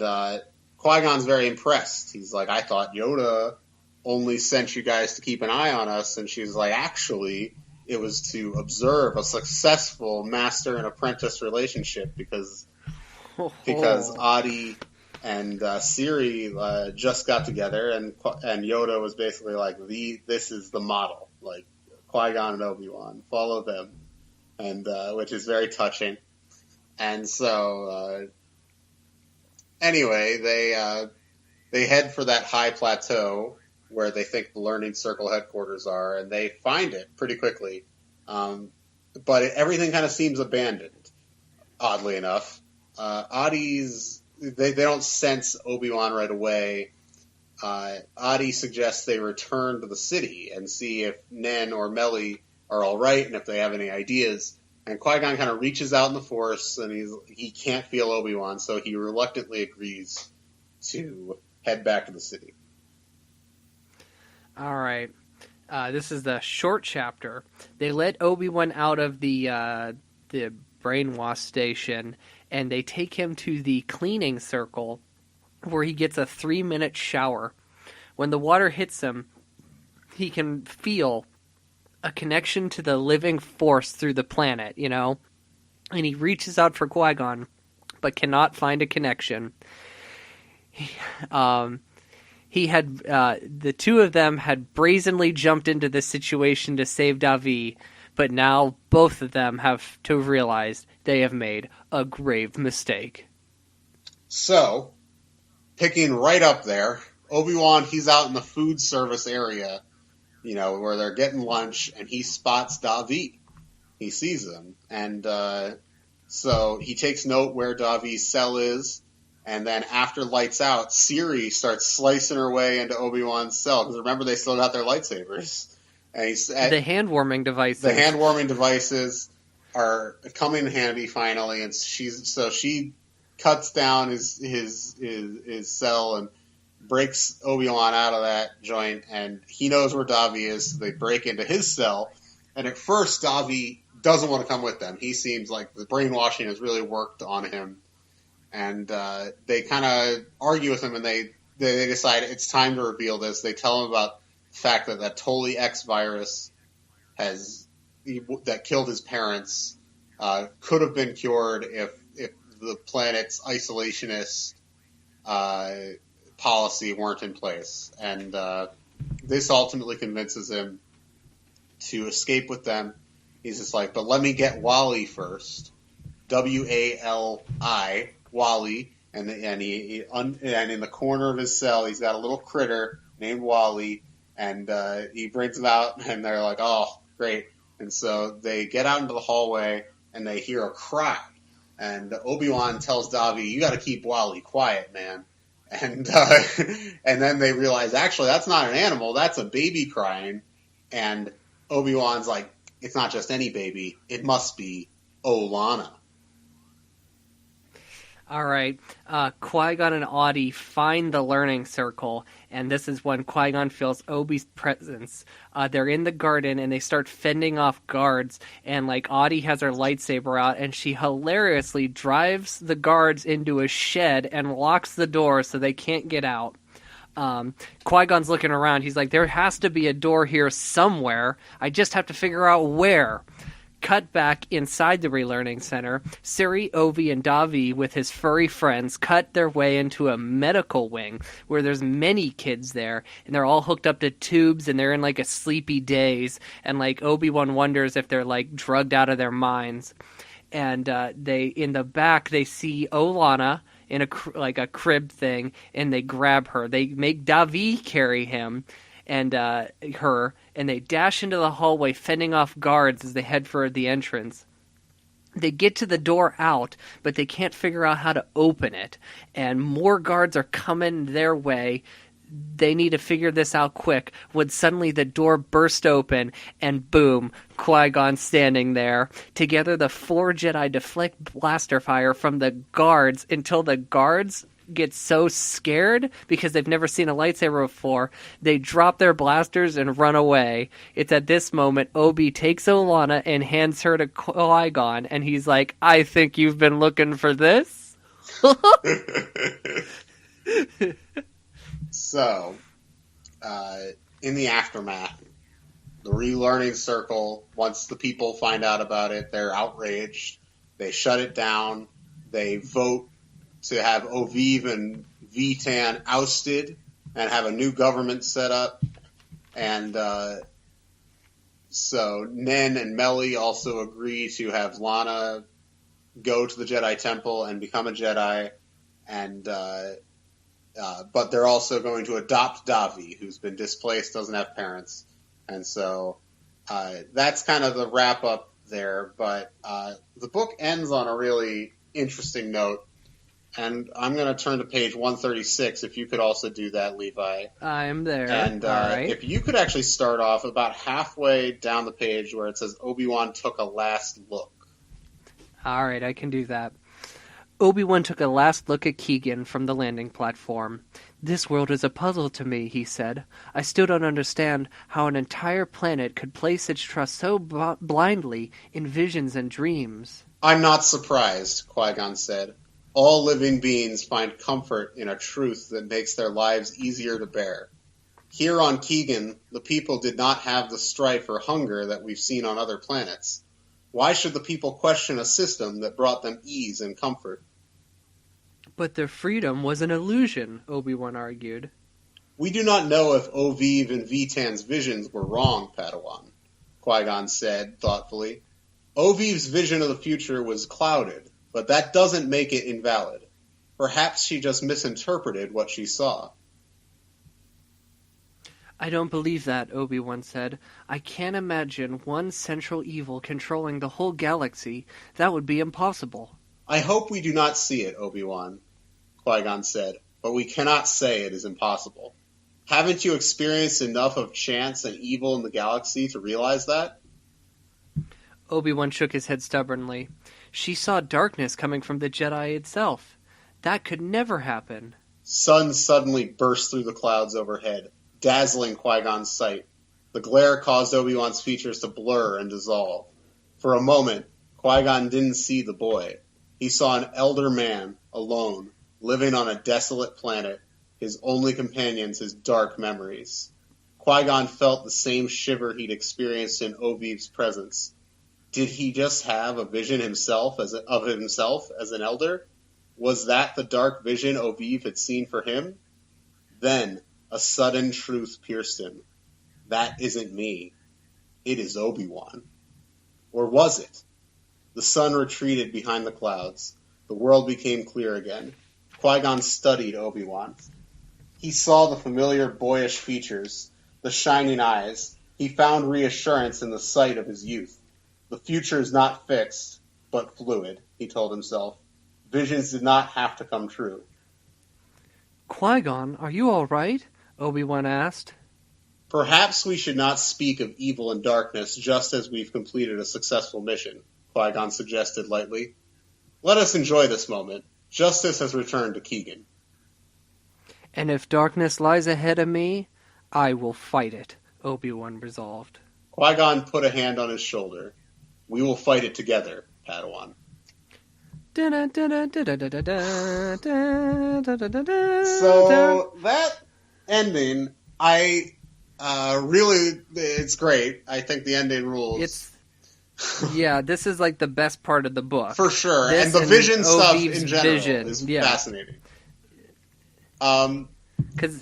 Qui-Gon's very impressed. He's like, "I thought Yoda only sent you guys to keep an eye on us." And she's like, "Actually, it was to observe a successful master and apprentice relationship because Adi and Siri just got together, and Yoda was basically like, this is the model, like Qui-Gon and Obi-Wan, follow them." And which is very touching. And so, anyway, they head for that high plateau where they think the Learning Circle headquarters are, and they find it pretty quickly. But everything kind of seems abandoned, oddly enough. They don't sense Obi-Wan right away. Adi suggests they return to the city and see if Nen or Melly are all right, and if they have any ideas. And Qui-Gon kind of reaches out in the Force, and he can't feel Obi-Wan, so he reluctantly agrees to head back to the city. All right. This is the short chapter. They let Obi-Wan out of the brainwash station, and they take him to the cleaning circle, where he gets a 3-minute shower. When the water hits him, he can feel a connection to the living force through the planet, and he reaches out for Qui-Gon, but cannot find a connection. The two of them had brazenly jumped into this situation to save Davi, but now both of them have to realize they have made a grave mistake. So, picking right up there, Obi-Wan, he's out in the food service area, where they're getting lunch, and he spots Davi. He sees him, and so he takes note where Davi's cell is, and then after lights out, Siri starts slicing her way into Obi-Wan's cell, because remember, they still got their lightsabers. And the hand-warming devices. The hand-warming devices are coming in handy, finally, and she cuts down his cell and breaks Obi-Wan out of that joint, and he knows where Davi is, so they break into his cell. And at first, Davi doesn't want to come with them. He seems like the brainwashing has really worked on him. And they kind of argue with him, and they decide it's time to reveal this. They tell him about the fact that Toli X virus that killed his parents could have been cured if the planet's isolationist policy weren't in place. And this ultimately convinces him to escape with them. He's just like, but let me get Wally first. W-A-L-I, Wally. And in the corner of his cell, he's got a little critter named Wally. And he brings him out, and they're like, oh, great. And so they get out into the hallway, and they hear a cry. And Obi-Wan tells Davi, you got to keep Wally quiet, man. And and then they realize, actually, that's not an animal. That's a baby crying. And Obi-Wan's like, it's not just any baby. It must be Olana. All right. Qui-Gon and Audie find the learning circle, and this is when Qui-Gon feels Obi's presence. They're in the garden, and they start fending off guards, and like Audie has her lightsaber out, and she hilariously drives the guards into a shed and locks the door so they can't get out. Qui-Gon's looking around. He's like, there has to be a door here somewhere. I just have to figure out where. Cut back inside the relearning center. Siri, Ovi, and Davi, with his furry friends, cut their way into a medical wing where there's many kids there, and they're all hooked up to tubes, and they're in like a sleepy daze, and like Obi-Wan wonders if they're like drugged out of their minds. And they in the back they see Olana in a crib thing, and they grab her. They make Davi carry him and her, and they dash into the hallway, fending off guards as they head for the entrance. They get to the door out, but they can't figure out how to open it, and more guards are coming their way. They need to figure this out quick, when suddenly the door burst open, and boom, Qui-Gon standing there. Together, the 4 Jedi deflect blaster fire from the guards until the guards get so scared because they've never seen a lightsaber before, they drop their blasters and run away. It's at this moment Obi takes Olana and hands her to Qui-Gon, and he's like, I think you've been looking for this? So, in the aftermath, the relearning circle, once the people find out about it, they're outraged. They shut it down. They vote to have Oviv and Vitan ousted and have a new government set up. And so Nen and Melly also agree to have Lana go to the Jedi Temple and become a Jedi. And but they're also going to adopt Davi, who's been displaced, doesn't have parents. And so that's kind of the wrap-up there. But the book ends on a really interesting note. And I'm going to turn to page 136, if you could also do that, Levi. I'm there. And all right. If you could actually start off about halfway down the page where it says Obi-Wan took a last look. All right, I can do that. Obi-Wan took a last look at Keegan from the landing platform. This world is a puzzle to me, he said. I still don't understand how an entire planet could place its trust so blindly in visions and dreams. I'm not surprised, Qui-Gon said. All living beings find comfort in a truth that makes their lives easier to bear. Here on Keegan, the people did not have the strife or hunger that we've seen on other planets. Why should the people question a system that brought them ease and comfort? But their freedom was an illusion, Obi-Wan argued. We do not know if Oviv and Vitan's visions were wrong, Padawan, Qui-Gon said thoughtfully. Oviv's vision of the future was clouded, but that doesn't make it invalid. Perhaps she just misinterpreted what she saw. I don't believe that, Obi-Wan said. I can't imagine one central evil controlling the whole galaxy. That would be impossible. I hope we do not see it, Obi-Wan, Qui-Gon said, but we cannot say it is impossible. Haven't you experienced enough of chance and evil in the galaxy to realize that? Obi-Wan shook his head stubbornly. She saw darkness coming from the Jedi itself. That could never happen. Sun suddenly burst through the clouds overhead, dazzling Qui-Gon's sight. The glare caused Obi-Wan's features to blur and dissolve. For a moment, Qui-Gon didn't see the boy. He saw an elder man, alone, living on a desolate planet, his only companions his dark memories. Qui-Gon felt the same shiver he'd experienced in Oviv's presence. Did he just have a vision of himself as an elder? Was that the dark vision Oviv had seen for him? Then a sudden truth pierced him. That isn't me. It is Obi-Wan. Or was it? The sun retreated behind the clouds. The world became clear again. Qui-Gon studied Obi-Wan. He saw the familiar boyish features, the shining eyes. He found reassurance in the sight of his youth. The future is not fixed, but fluid, he told himself. Visions did not have to come true. Qui-Gon, are you all right? Obi-Wan asked. Perhaps we should not speak of evil and darkness just as we've completed a successful mission, Qui-Gon suggested lightly. Let us enjoy this moment. Justice has returned to Keegan. And if darkness lies ahead of me, I will fight it, Obi-Wan resolved. Qui-Gon put a hand on his shoulder. We will fight it together, Padawan. So that ending, it's great. I think the ending rules. Yeah, this is like the best part of the book. For sure. And the vision stuff in general is fascinating. Because,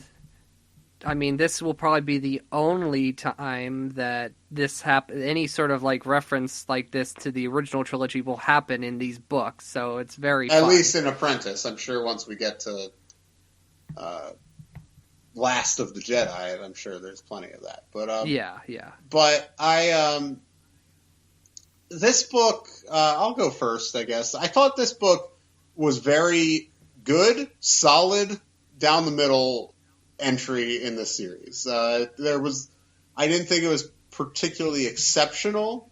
I mean, this will probably be the only time that this any sort of like reference like this to the original trilogy will happen in these books. So it's very At fun. least in Apprentice. I'm sure once we get to Last of the Jedi, I'm sure there's plenty of that. But yeah. But this book, I'll go first, I guess. I thought this book was very good, solid, down the middle entry in this series. I didn't think it was particularly exceptional.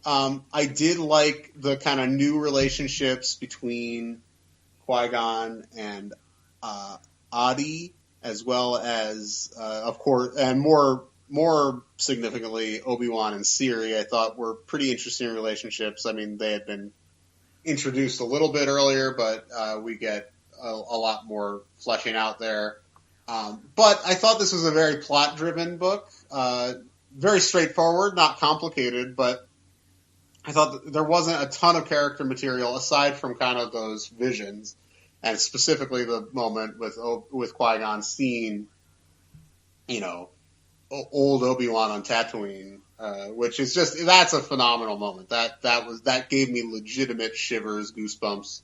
I did like the kind of new relationships between Qui-Gon and Adi, as well as, of course, and more significantly, Obi-Wan and Siri, I thought were pretty interesting relationships. I mean, they had been introduced a little bit earlier, but we get a lot more fleshing out there. But I thought this was a very plot-driven book, very straightforward, not complicated, but I thought that there wasn't a ton of character material aside from kind of those visions, and specifically the moment with Qui-Gon seeing, old Obi-Wan on Tatooine, which is that's a phenomenal moment. That gave me legitimate shivers, goosebumps,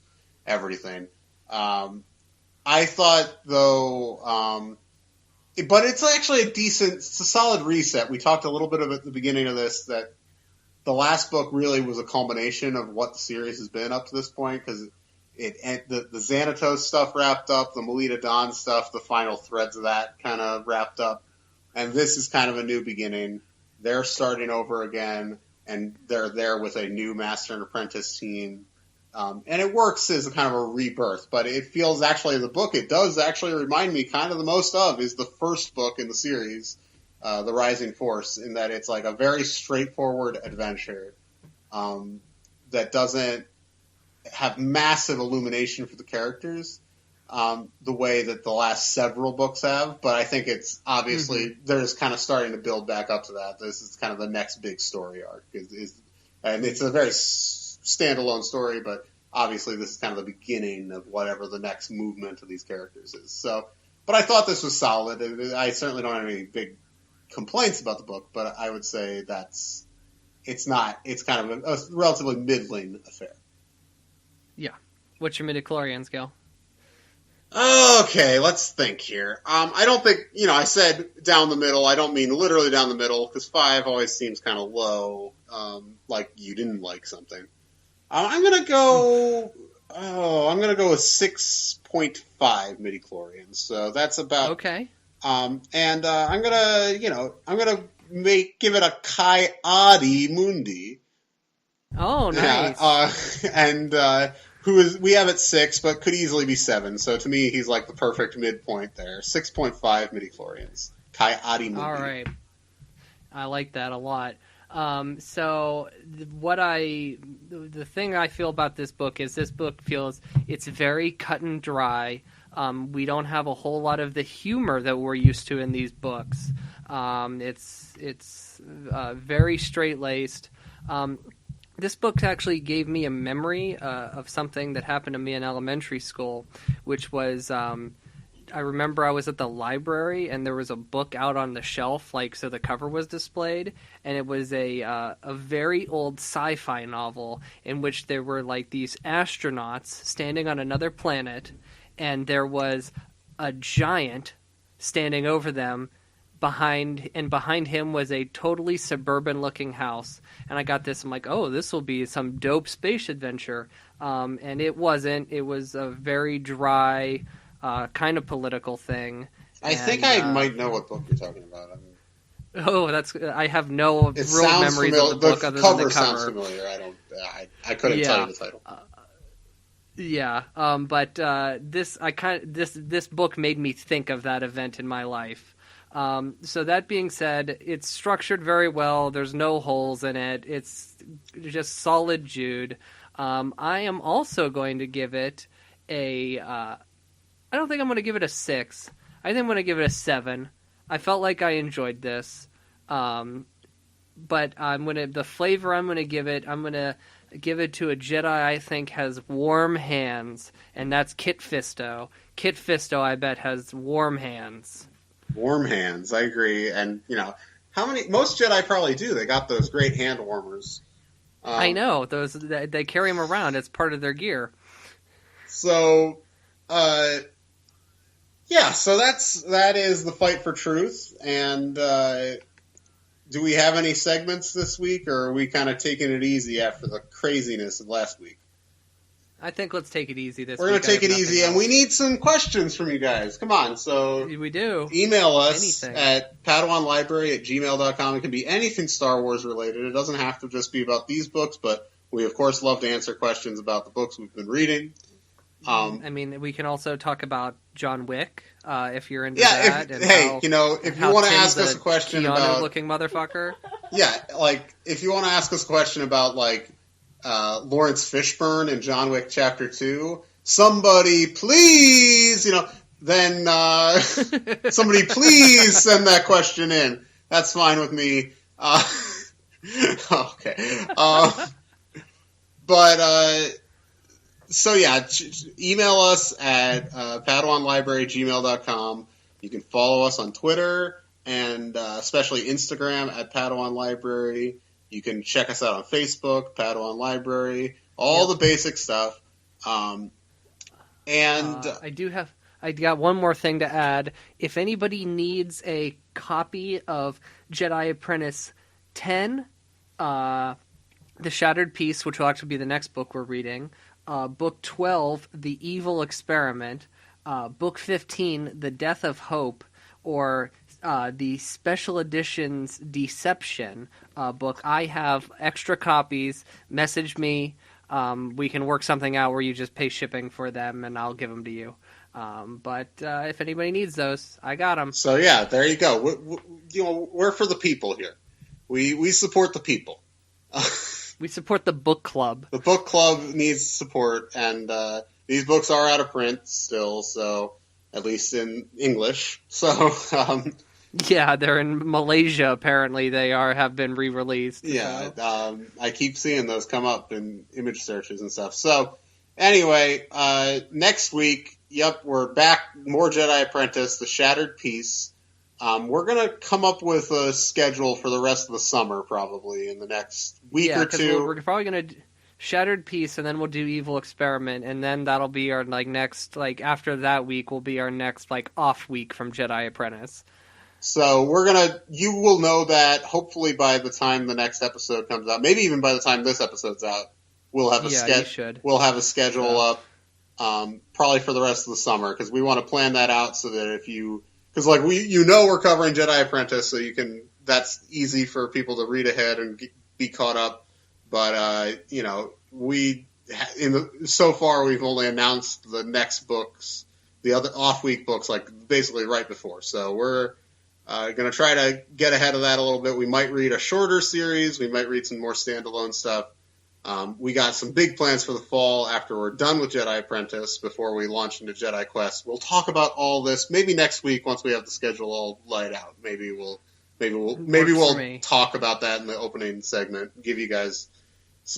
everything. I thought though, but it's actually it's a solid reset. We talked a little bit at the beginning of this that the last book really was a culmination of what the series has been up to this point, because the Xanatos stuff wrapped up, the Melita Dawn stuff, the final threads of that kind of wrapped up. And this is kind of a new beginning. They're starting over again, and they're there with a new Master and Apprentice team. And it works as a kind of a rebirth, but it feels actually, the book it does actually remind me kind of the most of is the first book in the series, The Rising Force, in that it's like a very straightforward adventure that doesn't have massive illumination for the characters. The way that the last several books have, but I think it's obviously there's kind of starting to build back up to that. This is kind of the next big story arc, and it's a very standalone story, but obviously this is kind of the beginning of whatever the next movement of these characters is. So, but I thought this was solid. I certainly don't have any big complaints about the book, but I would say it's kind of a relatively middling affair. Yeah. What's your midichlorian scale? Okay, let's think here. I don't think, I said down the middle. I don't mean literally down the middle, because 5 always seems kind of low, like you didn't like something. I'm going to go with 6.5 midichlorians. So that's about... Okay. And I'm going to give it a Kai Adi Mundi. Oh, nice. Yeah, we have at 6, but could easily be 7. So to me, he's like the perfect midpoint there. 6.5 midichlorians. Kai Adi Mundi. All right. I like that a lot. So the thing I feel about this book is this book feels it's very cut and dry. We don't have a whole lot of the humor that we're used to in these books. It's very straight-laced. This book actually gave me a memory of something that happened to me in elementary school, which was I remember I was at the library and there was a book out on the shelf, so the cover was displayed, and it was a very old sci-fi novel in which there were these astronauts standing on another planet, and there was a giant standing over them. Behind him was a totally suburban-looking house. And I got this, I'm like, oh, this will be some dope space adventure. And it wasn't. It was a very dry, kind of political thing. I think I might know what book you're talking about. I mean, I have no real memories of the book other than the cover. Sounds familiar. I couldn't tell you the title. But this book made me think of that event in my life. So that being said, it's structured very well. There's no holes in it. It's just solid Jude. I am also going to give it I don't think I'm going to give it a 6. I think I'm going to give it a 7. I felt like I enjoyed this. But the flavor I'm going to give it to a Jedi I think has warm hands, and that's Kit Fisto. Kit Fisto, I bet, has warm hands. Warm hands, I agree. And, most Jedi probably do. They got those great hand warmers. I know. They carry them around. It's part of their gear. So, so that is the fight for truth. And do we have any segments this week, or are we kind of taking it easy after the craziness of last week? I think let's take it easy this week. We're going to take it easy, and we need some questions from you guys. Come on. So we do. Email us at padawanlibrary@gmail.com. It can be anything Star Wars related. It doesn't have to just be about these books, but we, of course, love to answer questions about the books we've been reading. We can also talk about John Wick, if you're into that. If you want to ask us a question about looking motherfucker. Yeah, if you want to ask us a question about Lawrence Fishburne in John Wick Chapter 2, somebody please, then somebody please send that question in. That's fine with me. Okay. Email us at padawanlibrary@gmail.com. You can follow us on Twitter and especially Instagram at Padawan Library. You can check us out on Facebook, Padawan Library, all the basic stuff. I got one more thing to add. If anybody needs a copy of Jedi Apprentice 10, The Shattered Piece, which will actually be the next book we're reading, Book 12, The Evil Experiment, Book 15, The Death of Hope, or the Special Editions Deception book, I have extra copies. Message me. We can work something out where you just pay shipping for them, and I'll give them to you. But if anybody needs those, I got them. So yeah, there you go. We're for the people here. We support the people. We support the book club. The book club needs support, and these books are out of print still, so at least in English. So yeah, they're in Malaysia. Apparently, they have been re-released. Yeah, so. I keep seeing those come up in image searches and stuff. So anyway, next week, we're back. More Jedi Apprentice, The Shattered Piece. We're going to come up with a schedule for the rest of the summer, probably, in the next week or two. We're probably going to Shattered Piece, and then we'll do Evil Experiment, and then that'll be our next, after that week will be our next, off week from Jedi Apprentice. So you will know that hopefully by the time the next episode comes out, maybe even by the time this episode's out, we'll have a schedule up, probably for the rest of the summer, because we want to plan that out so that because we're covering Jedi Apprentice, so that's easy for people to read ahead and be caught up. But so far we've only announced the next books, the other off-week books, basically right before. So we're going to try to get ahead of that a little bit. We might read a shorter series. We might read some more standalone stuff. We got some big plans for the fall after we're done with Jedi Apprentice before we launch into Jedi Quest. We'll talk about all this maybe next week once we have the schedule all laid out. Maybe we'll talk about that in the opening segment. Give you guys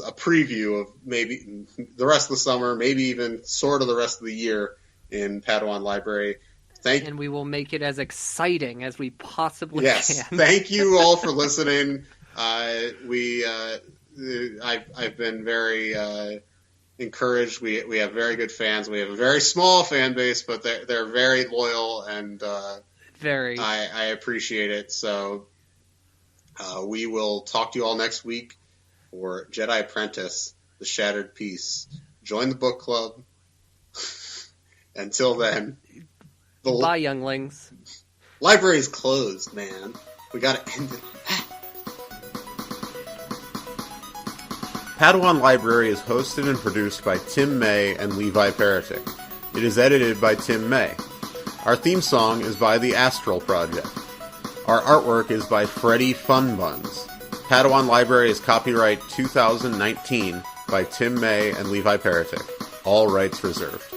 a preview of maybe the rest of the summer, maybe even sort of the rest of the year in Padawan Library. And we will make it as exciting as we possibly can. Thank you all for listening. I've been very encouraged. We have very good fans. We have a very small fan base, but they're very loyal, and very. I appreciate it. So we will talk to you all next week for Jedi Apprentice, The Shattered Piece. Join the book club. Until then, bye, younglings. Library's closed, man. We gotta end it. Padawan Library is hosted and produced by Tim May and Levi Peretic. It is edited by Tim May. Our theme song is by the Astral Project. Our artwork is by Freddie Funbuns. Padawan Library is copyright 2019 by Tim May and Levi Peretic. All rights reserved.